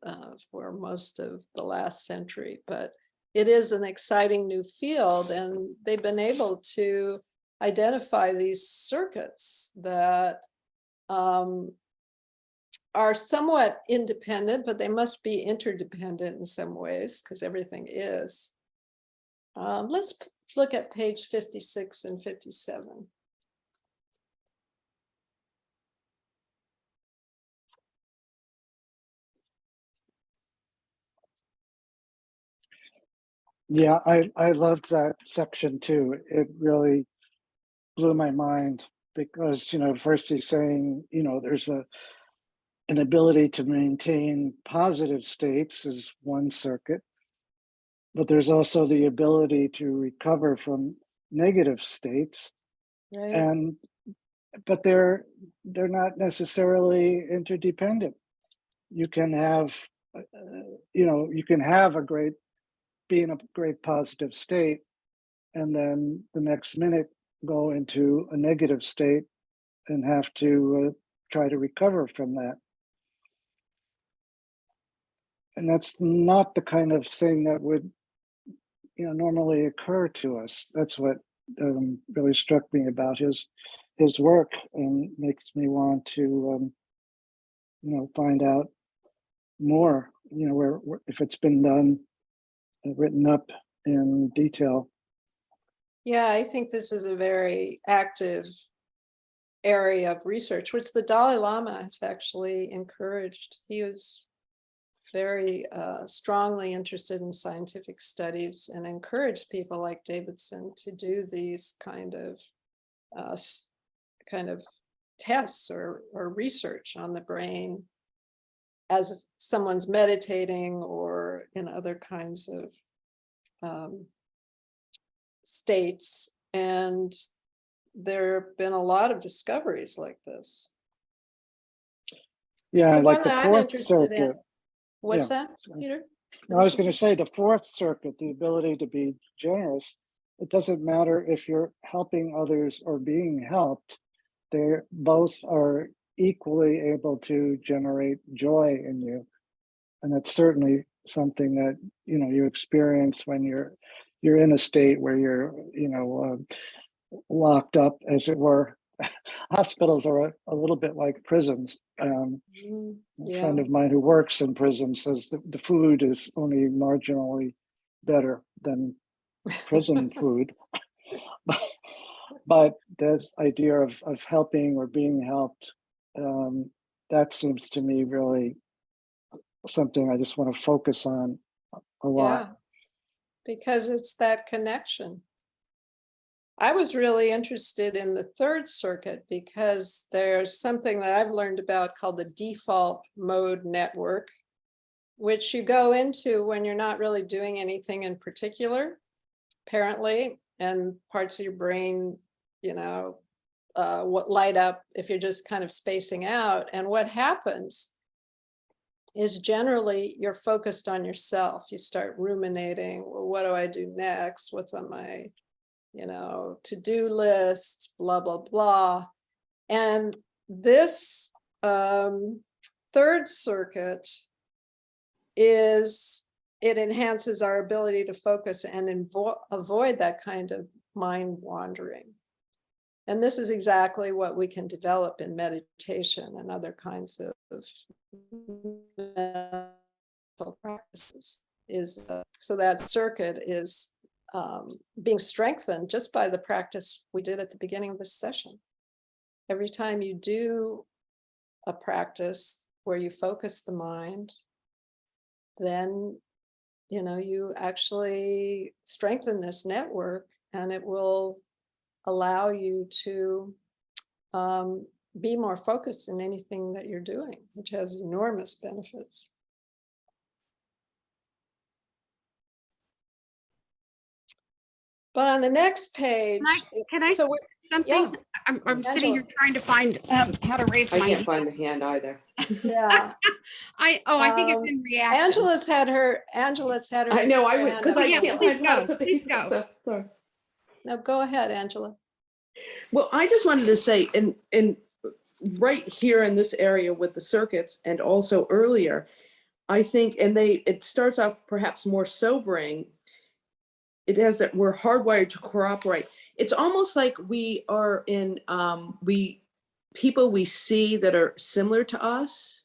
Speaker 1: for most of the last century. But it is an exciting new field, and they've been able to identify these circuits that are somewhat independent, but they must be interdependent in some ways because everything is. Let's look at page 56 and 57.
Speaker 2: Yeah, I loved that section too. It really blew my mind because, first he's saying, there's an ability to maintain positive states is one circuit, but there's also the ability to recover from negative states.
Speaker 1: Right.
Speaker 2: But they're not necessarily interdependent. You can have, you can have be in a great positive state, and then the next minute go into a negative state and have to try to recover from that. And that's not the kind of thing that would, normally occur to us. That's what really struck me about his work, and makes me want to, find out more, where if it's been done, written up in detail.
Speaker 1: Yeah, I think this is a very active area of research, which the Dalai Lama has actually encouraged. He was very strongly interested in scientific studies and encouraged people like Davidson to do these kind of tests or research on the brain as someone's meditating or in other kinds of states. And there have been a lot of discoveries like this.
Speaker 2: Yeah,
Speaker 1: The
Speaker 2: like
Speaker 1: one
Speaker 2: the
Speaker 1: that I'm
Speaker 2: fourth
Speaker 1: interested in-
Speaker 2: circuit.
Speaker 1: What's
Speaker 2: Yeah,
Speaker 1: that,
Speaker 2: sorry.
Speaker 1: Peter?
Speaker 2: I was going to say the fourth circuit, the ability to be generous. It doesn't matter if you're helping others or being helped. They both are equally able to generate joy in you. And that's certainly something that, you experience when you're in a state where you're, locked up, as it were. Hospitals are a little bit like prisons. A friend of mine who works in prison says that the food is only marginally better than prison food. But this idea of helping or being helped, that seems to me really something I just want to focus on a lot.
Speaker 1: Yeah, because it's that connection. I was really interested in the third circuit because there's something that I've learned about called the default mode network, which you go into when you're not really doing anything in particular, apparently, and parts of your brain, what light up if you're just kind of spacing out. And what happens is generally you're focused on yourself. You start ruminating, well, what do I do next? What's on my to-do list, blah, blah, blah. And this third circuit it enhances our ability to focus and avoid that kind of mind wandering. And this is exactly what we can develop in meditation and other kinds of mental practices. So that circuit is being strengthened just by the practice we did at the beginning of this session. Every time you do a practice where you focus the mind, then you actually strengthen this network, and it will allow you to be more focused in anything that you're doing, which has enormous benefits. But on the next page,
Speaker 6: Can I say something?
Speaker 1: yeah.
Speaker 6: I'm sitting here
Speaker 1: Angela.
Speaker 6: trying to find how to raise
Speaker 8: I
Speaker 6: my
Speaker 8: can't
Speaker 6: hand.
Speaker 8: find the hand either.
Speaker 1: Yeah.
Speaker 6: I think it's in reaction.
Speaker 1: Angela's had her.
Speaker 8: I know, I would,
Speaker 1: hand
Speaker 8: because
Speaker 1: up.
Speaker 8: I
Speaker 6: Yeah,
Speaker 8: can't
Speaker 6: please
Speaker 8: find how to
Speaker 6: go,
Speaker 8: put the
Speaker 6: please
Speaker 8: hand up,
Speaker 6: go.
Speaker 8: so, sorry.
Speaker 1: No, go ahead, Angela.
Speaker 8: Well, I just wanted to say, in right here in this area with the circuits and also earlier, I think, and it starts off perhaps more sobering. It has that we're hardwired to cooperate. It's almost like we are in, people we see that are similar to us,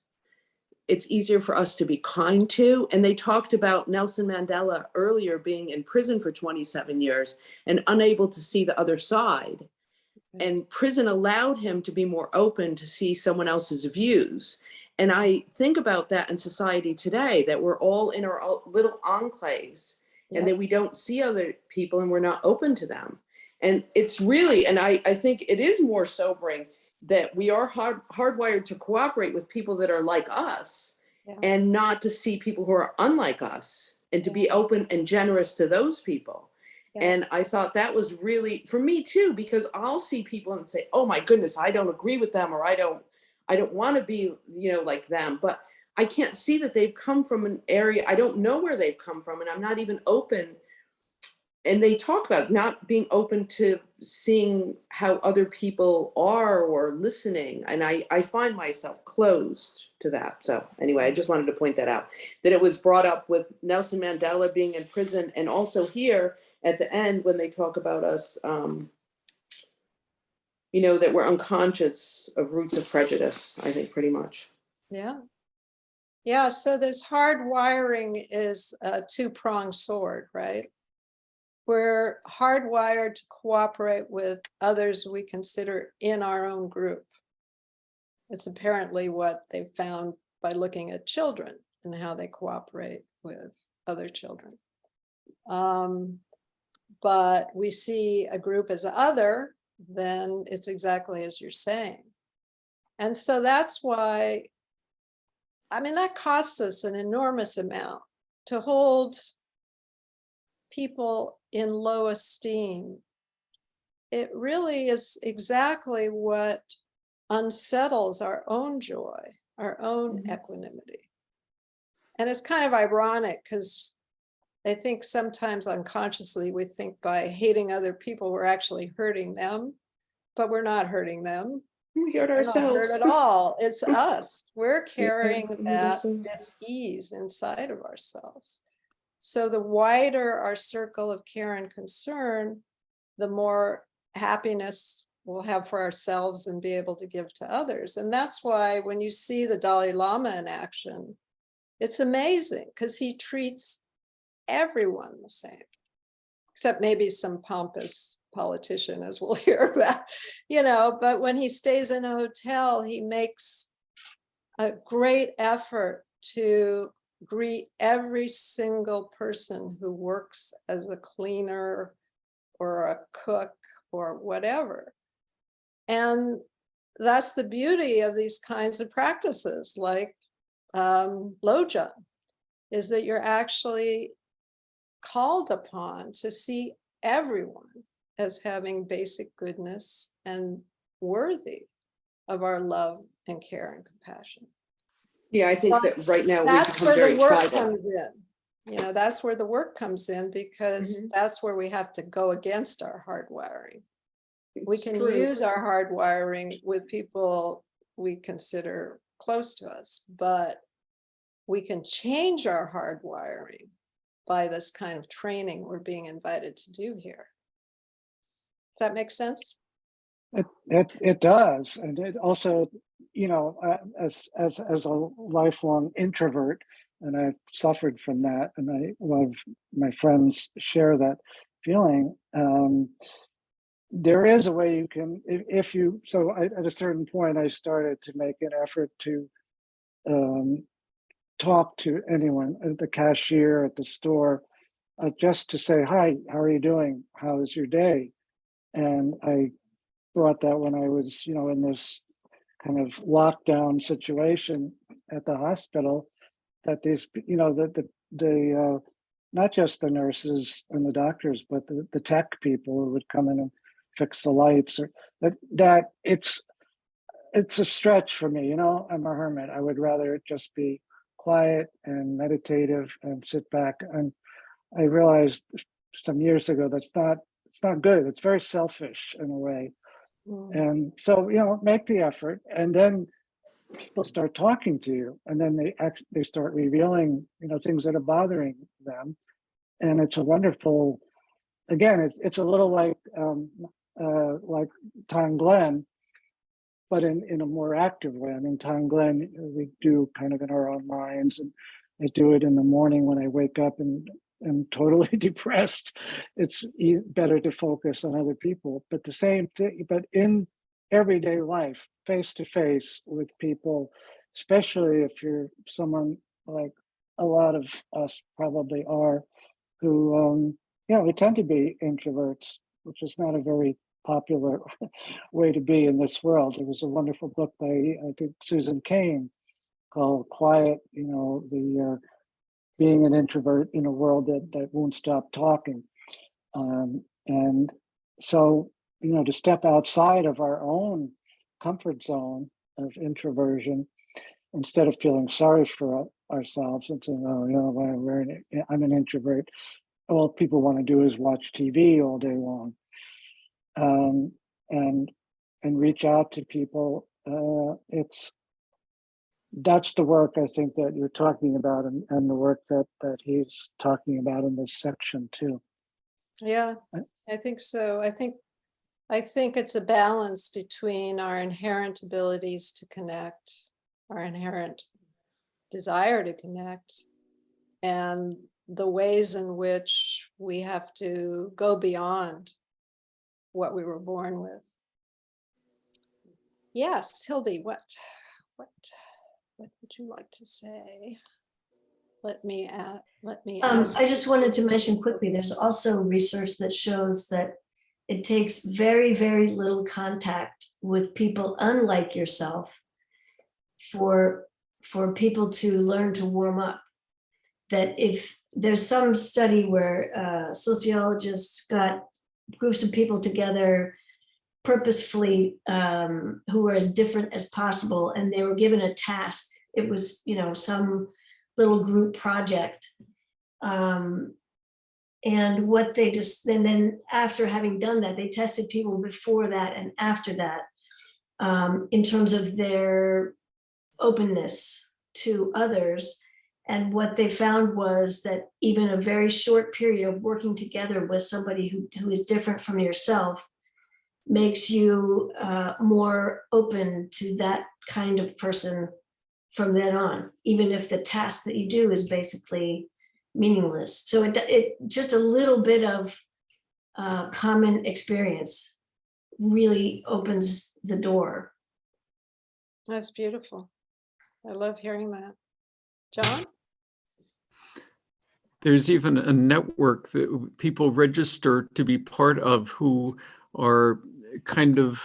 Speaker 8: it's easier for us to be kind to. And they talked about Nelson Mandela earlier being in prison for 27 years and unable to see the other side. And prison allowed him to be more open to see someone else's views. And I think about that in society today, that we're all in our little enclaves and that we don't see other people and we're not open to them. And it's really, and I think it is more sobering that we are hardwired to cooperate with people that are like us and not to see people who are unlike us and to be open and generous to those people. And I thought that was really, for me too, because I'll see people and say, oh my goodness, I don't agree with them, or I don't want to be, like them, but I can't see that they've come from an area, I don't know where they've come from, and I'm not even open. And they talk about not being open to seeing how other people are or listening. And I find myself closed to that. So anyway, I just wanted to point that out, that it was brought up with Nelson Mandela being in prison, and also here at the end when they talk about us, that we're unconscious of roots of prejudice, I think pretty much.
Speaker 1: Yeah, so this hard wiring is a two-pronged sword, right? We're hardwired to cooperate with others we consider in our own group. It's apparently what they've found by looking at children and how they cooperate with other children. But we see a group as other, then it's exactly as you're saying. And so that's why, that costs us an enormous amount to hold people in low esteem. It really is exactly what unsettles our own joy, our own equanimity. And it's kind of ironic because I think sometimes unconsciously we think by hating other people, we're actually hurting them, but we're not hurting them.
Speaker 8: We hurt
Speaker 1: We're not
Speaker 8: ourselves.
Speaker 1: hurt at all. It's us. We're
Speaker 8: Yeah,
Speaker 1: carrying that
Speaker 8: ourselves.
Speaker 1: dis-ease inside of ourselves. So the wider our circle of care and concern, the more happiness we'll have for ourselves and be able to give to others. And that's why when you see the Dalai Lama in action, it's amazing because he treats everyone the same, except maybe some pompous politician, as we'll hear about, but when he stays in a hotel, he makes a great effort to greet every single person who works as a cleaner or a cook or whatever. And that's the beauty of these kinds of practices like Loja, is that you're actually called upon to see everyone as having basic goodness and worthy of our love and care and compassion.
Speaker 8: Yeah, I think that right now we've
Speaker 1: That's
Speaker 8: become
Speaker 1: where
Speaker 8: very
Speaker 1: the work
Speaker 8: tribal.
Speaker 1: comes in. That's where the work comes in, because that's where we have to go against our hardwiring. We
Speaker 8: It's
Speaker 1: can
Speaker 8: true.
Speaker 1: use our hardwiring with people we consider close to us, but we can change our hardwiring by this kind of training we're being invited to do here. Does that make sense?
Speaker 2: It does, and it also, as a lifelong introvert, and I've suffered from that, and a lot of my friends share that feeling. There is a way you can, if you. So at a certain point, I started to make an effort to talk to anyone, at the cashier at the store, just to say, hi, how are you doing? How is your day? And I brought that when I was, in this kind of lockdown situation at the hospital, that these, the not just the nurses and the doctors, but the tech people who would come in and fix the lights, or that it's a stretch for me. I'm a hermit. I would rather just be quiet and meditative and sit back. And I realized some years ago it's not good. It's very selfish in a way. And so, make the effort, and then people start talking to you, and then they start revealing, things that are bothering them. And it's a wonderful, again, it's a little like Time Glen, but in a more active way. I mean, Time Glen, we do kind of in our own minds, and I do it in the morning when I wake up and am totally depressed. It's better to focus on other people, but the same thing, but in everyday life, face to face with people, especially if you're someone like a lot of us probably are, who, we tend to be introverts, which is not a very popular way to be in this world. There was a wonderful book by, I think, Susan Cain called Quiet, the being an introvert in a world that won't stop talking. And so, to step outside of our own comfort zone of introversion, instead of feeling sorry for ourselves and saying, oh, I'm an introvert. All people want to do is watch TV all day long. And reach out to people. That's the work I think that you're talking about, and the work that he's talking about in this section too.
Speaker 1: Yeah, I think so. I think it's a balance between our inherent abilities to connect, our inherent desire to connect, and the ways in which we have to go beyond what we were born with. Yes, Hildy, what would you like to say? Let me ask.
Speaker 7: I just wanted to mention quickly, there's also research that shows that it takes very, very little contact with people unlike yourself for people to learn to warm up. That if there's some study where sociologists got groups of people together purposefully who were as different as possible, and they were given a task. It was, some little group project. And what they and then after having done that, they tested people before that and after that in terms of their openness to others. And what they found was that even a very short period of working together with somebody who is different from yourself makes you more open to that kind of person from then on, even if the task that you do is basically meaningless. So it just a little bit of common experience really opens the door.
Speaker 1: That's beautiful. I love hearing that. John?
Speaker 3: There's even a network that people register to be part of who are kind of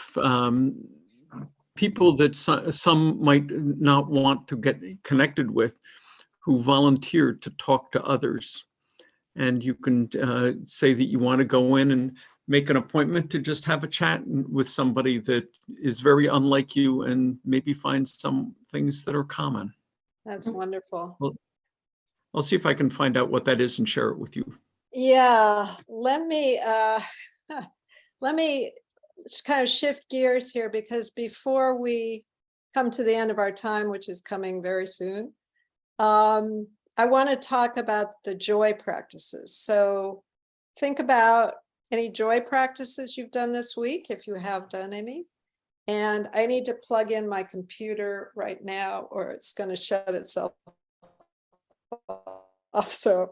Speaker 3: people that some might not want to get connected with, who volunteer to talk to others. And you can say that you want to go in and make an appointment to just have a chat with somebody that is very unlike you and maybe find some things that are common.
Speaker 1: That's wonderful.
Speaker 3: Well, I'll see if I can find out what that is and share it with you.
Speaker 1: Yeah, let me just kind of shift gears here, because before we come to the end of our time, which is coming very soon, I want to talk about the joy practices. So think about any joy practices you've done this week, if you have done any. And I need to plug in my computer right now, or it's going to shut itself off. So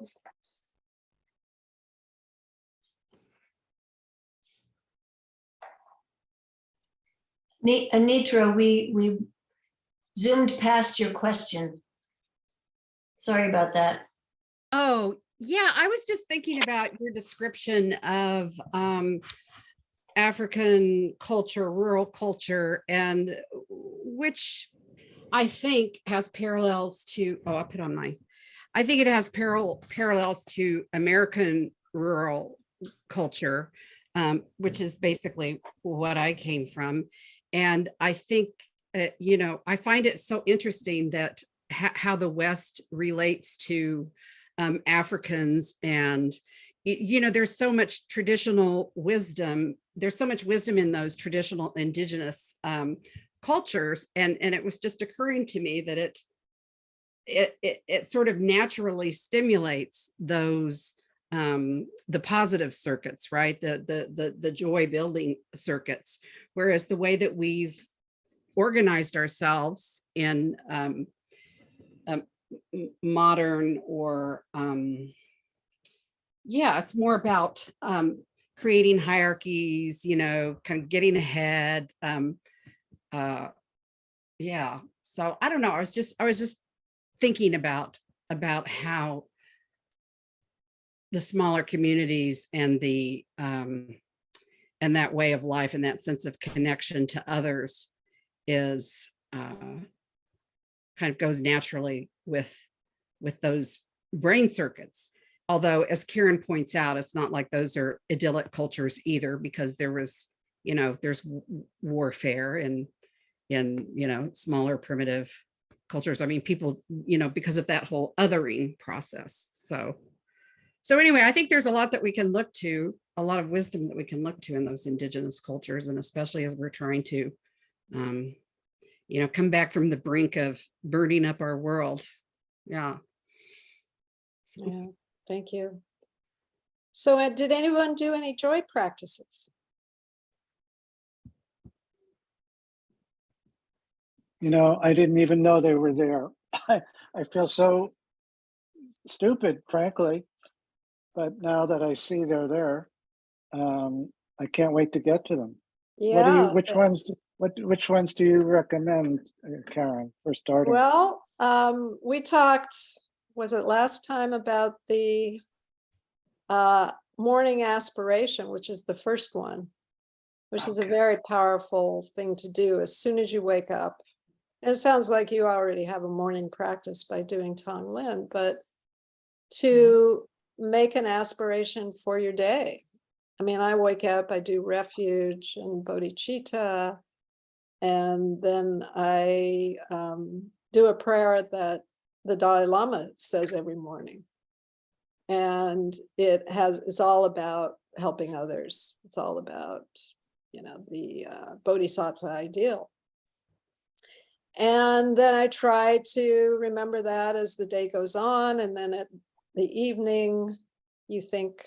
Speaker 7: Anitra, we zoomed past your question. Sorry about that.
Speaker 6: Oh, yeah, I was just thinking about your description of African culture, rural culture, and which I think has parallels to, I think it has parallels to American rural culture, which is basically what I came from. And I think, I find it so interesting that how the West relates to Africans, and there's so much traditional wisdom there's so much wisdom in those traditional indigenous cultures. And it was just occurring to me that it sort of naturally stimulates those the positive circuits, right? The joy building circuits. Whereas the way that we've organized ourselves in modern or yeah, it's more about creating hierarchies, you know, kind of getting ahead. Yeah, so I don't know. I was just thinking about how the smaller communities and the and that way of life and that sense of connection to others is kind of goes naturally with those brain circuits. Although, as Karen points out, it's not like those are idyllic cultures either, because there was, you know, there's warfare in you know, smaller primitive cultures. I mean, people, you know, because of that whole othering process. So anyway, I think there's a lot that we can look to, a lot of wisdom that we can look to in those indigenous cultures, and especially as we're trying to, you know, come back from the brink of burning up our world. Yeah.
Speaker 1: Yeah, thank you. So did anyone do any joy practices?
Speaker 2: You know, I didn't even know they were there. I feel so stupid, frankly. But now that I see they're there, I can't wait to get to them.
Speaker 1: Yeah.
Speaker 2: Which ones do you recommend, Karen, for starting?
Speaker 1: Well, we talked, was it last time, about the morning aspiration, which is the first one, which is a very powerful thing to do as soon as you wake up. It sounds like you already have a morning practice by doing Tonglen, but to make an aspiration for your day. I mean, I wake up, I do refuge and bodhicitta, and then I do a prayer that the Dalai Lama says every morning. And it's all about helping others. It's all about, you know, the bodhisattva ideal. And then I try to remember that as the day goes on. And then at the evening, you think,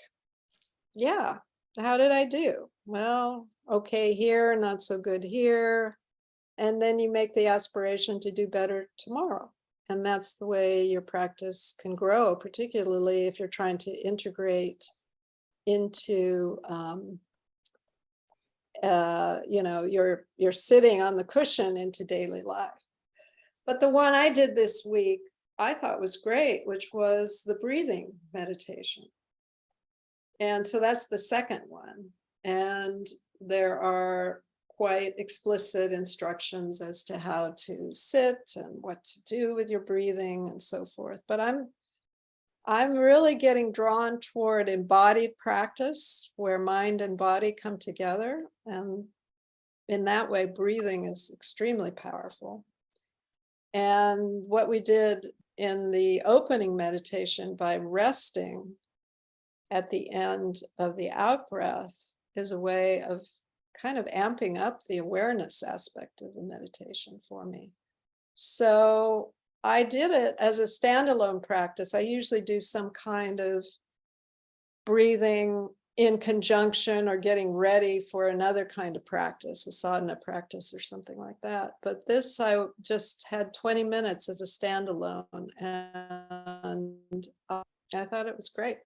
Speaker 1: yeah, how did I do? Well, okay here, not so good here. And then you make the aspiration to do better tomorrow. And that's the way your practice can grow, particularly if you're trying to integrate into, you know, you're sitting on the cushion into daily life. But the one I did this week, I thought was great, which was the breathing meditation. And so that's the second one. And there are quite explicit instructions as to how to sit and what to do with your breathing and so forth. But I'm really getting drawn toward embodied practice where mind and body come together. And in that way, breathing is extremely powerful. And what we did in the opening meditation by resting at the end of the out breath is a way of kind of amping up the awareness aspect of the meditation for me. So I did it as a standalone practice. I usually do some kind of breathing in conjunction or getting ready for another kind of practice, a sadhana practice or something like that. But this, I just had 20 minutes as a standalone, and I thought it was great.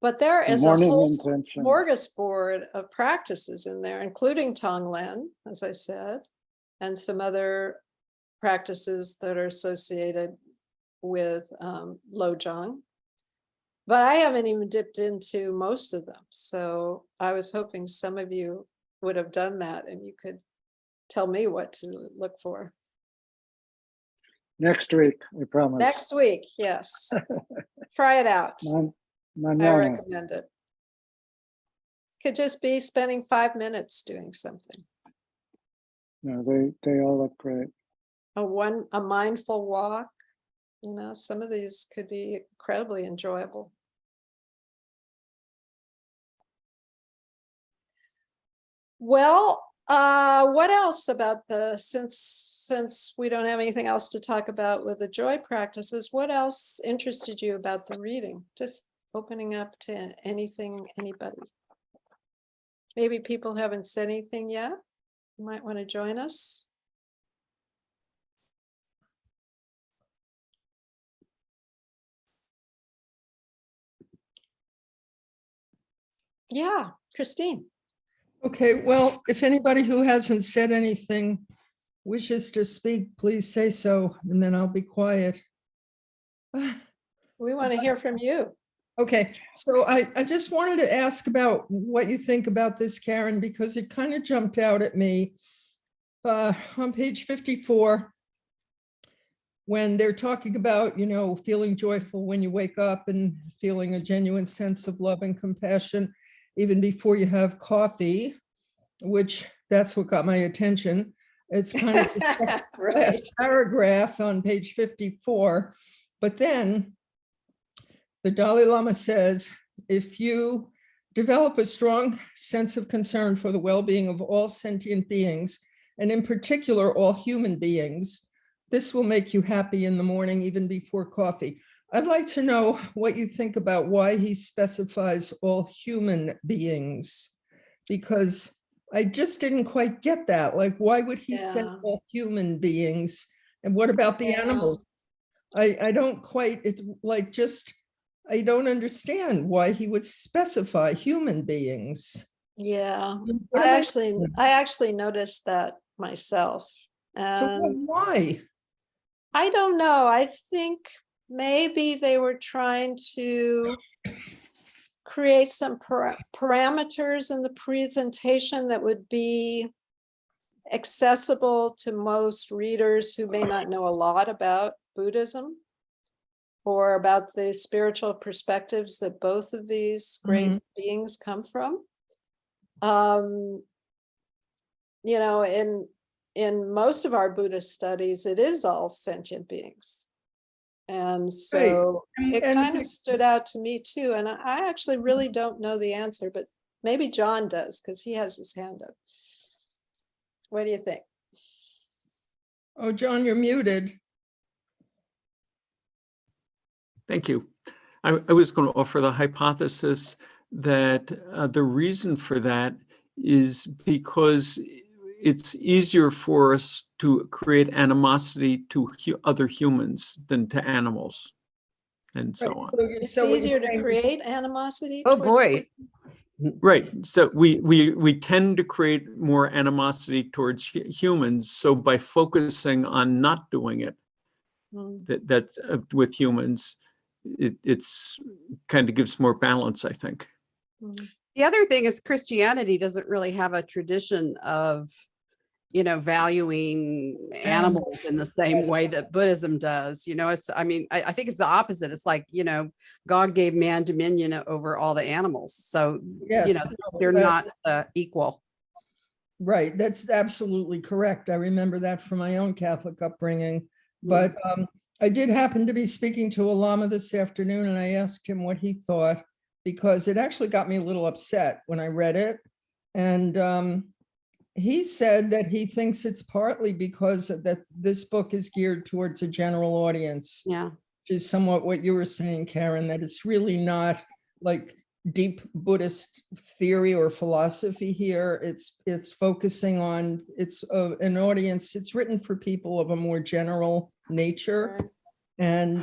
Speaker 1: But there is a whole smorgasbord of practices in there, including Tonglen, as I said, and some other practices that are associated with Lojong. But I haven't even dipped into most of them. So I was hoping some of you would have done that and you could tell me what to look for.
Speaker 2: Next week, we promise.
Speaker 1: Next week, yes. Try it out. I recommend it. Could just be spending 5 minutes doing something.
Speaker 2: No, they all look great.
Speaker 1: A mindful walk. You know, some of these could be incredibly enjoyable. Well, what else about since we don't have anything else to talk about with the joy practices, what else interested you about the reading? Just opening up to anything, anybody. Maybe people haven't said anything yet. You might want to join us. Yeah, Christine.
Speaker 5: Okay, well, if anybody who hasn't said anything wishes to speak, please say so, and then I'll be quiet.
Speaker 1: We want to hear from you.
Speaker 5: Okay, so I just wanted to ask about what you think about this, Karen, because it kind of jumped out at me on page 54, when they're talking about, you know, feeling joyful when you wake up and feeling a genuine sense of love and compassion even before you have coffee, which that's what got my attention. It's kind of
Speaker 1: Right.
Speaker 5: a paragraph on page 54, but then the Dalai Lama says, if you develop a strong sense of concern for the well-being of all sentient beings, and in particular, all human beings, this will make you happy in the morning, even before coffee. I'd like to know what you think about why he specifies all human beings, because I just didn't quite get that. Like, why would he say
Speaker 1: Yeah.
Speaker 5: all human beings? And what about the
Speaker 1: Yeah.
Speaker 5: animals? I don't quite, it's like just, I don't understand why he would specify human beings.
Speaker 1: Yeah,
Speaker 5: What
Speaker 1: I
Speaker 5: am
Speaker 1: actually noticed that myself.
Speaker 5: So
Speaker 1: And
Speaker 5: why?
Speaker 1: I don't know. I think maybe they were trying to create some parameters in the presentation that would be accessible to most readers who may not know a lot about Buddhism or about the spiritual perspectives that both of these great beings come from. You know, in most of our Buddhist studies, it is all sentient beings. And so
Speaker 5: Right.
Speaker 1: it kind of stood out to me too. And I actually really don't know the answer, but maybe John does because he has his hand up. What do you think?
Speaker 5: Oh, John, you're muted.
Speaker 3: Thank you. I was going to offer the hypothesis that the reason for that is because it's easier for us to create animosity to other humans than to animals, and so on.
Speaker 1: It's easier to create animosity.
Speaker 6: Oh,
Speaker 1: towards
Speaker 6: boy.
Speaker 3: Right. So we tend to create more animosity towards humans. So by focusing on not doing it, that's with humans, it's kind of gives more balance, I think.
Speaker 6: The other thing is Christianity doesn't really have a tradition of, you know, valuing animals in the same way that Buddhism does. You know, it's, I mean, I think it's the opposite. It's like, you know, God gave man dominion over all the animals. So,
Speaker 5: Yes,
Speaker 6: you know, they're not equal.
Speaker 5: Right. That's absolutely correct. I remember that from my own Catholic upbringing. But I did happen to be speaking to a Lama this afternoon, and I asked him what he thought, because it actually got me a little upset when I read it. And he said that he thinks it's partly because that this book is geared towards a general audience.
Speaker 6: Yeah.
Speaker 5: Which is somewhat what you were saying, Karen, that it's really not like deep Buddhist theory or philosophy here. It's focusing on, it's an audience, it's written for people of a more general nature. And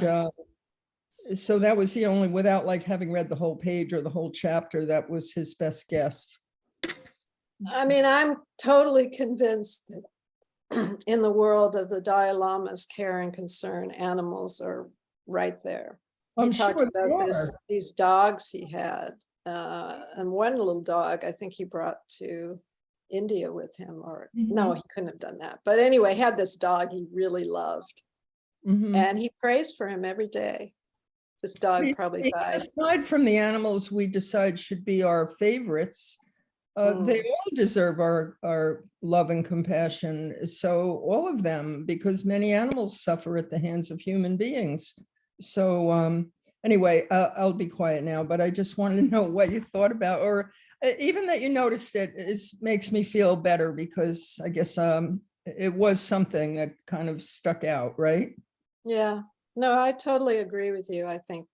Speaker 5: so that was the only, without like having read the whole page or the whole chapter, that was his best guess.
Speaker 1: I mean, I'm totally convinced that in the world of the Dalai Lama's care and concern, animals are right there. He talks about these dogs he had, and one little dog I think he brought to India with him, or no, he couldn't have done that. But anyway, he had this dog he really loved, and he prays for him every day. This dog probably died.
Speaker 5: Aside from the animals we decide should be our favorites, they all deserve our love and compassion. So all of them, because many animals suffer at the hands of human beings. So anyway, I'll be quiet now, but I just wanted to know what you thought about, or even that you noticed it makes me feel better, because I guess it was something that kind of stuck out, right?
Speaker 1: Yeah, no, I totally agree with you. I think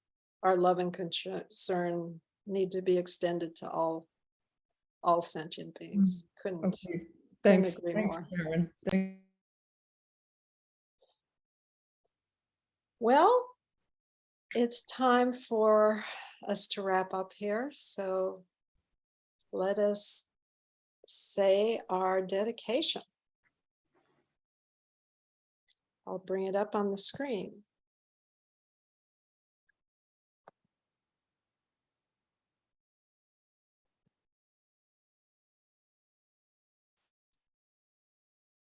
Speaker 1: our love and concern need to be extended to all sentient beings. Couldn't
Speaker 5: Okay, thanks.
Speaker 1: agree
Speaker 5: Thanks,
Speaker 1: more.
Speaker 5: Karen.
Speaker 1: Well, it's time for us to wrap up here. So let us say our dedication. I'll bring it up on the screen.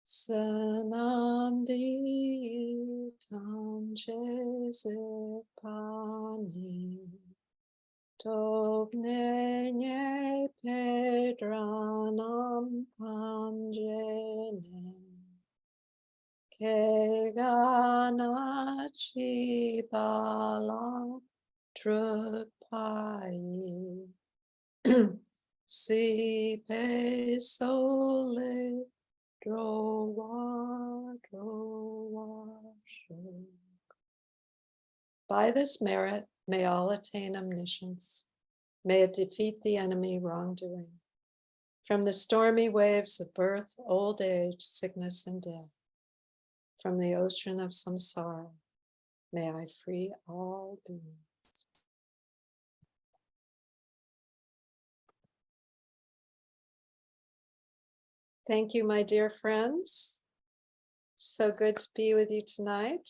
Speaker 1: Sanam di tamche pani tobne nye pedranam panjenen ke ganachi bala trupai si pe sole by this merit, may all attain omniscience. May it defeat the enemy wrongdoing. From the stormy waves of birth, old age, sickness, and death, from the ocean of samsara, may I free all beings. Thank you, my dear friends. So good to be with you tonight.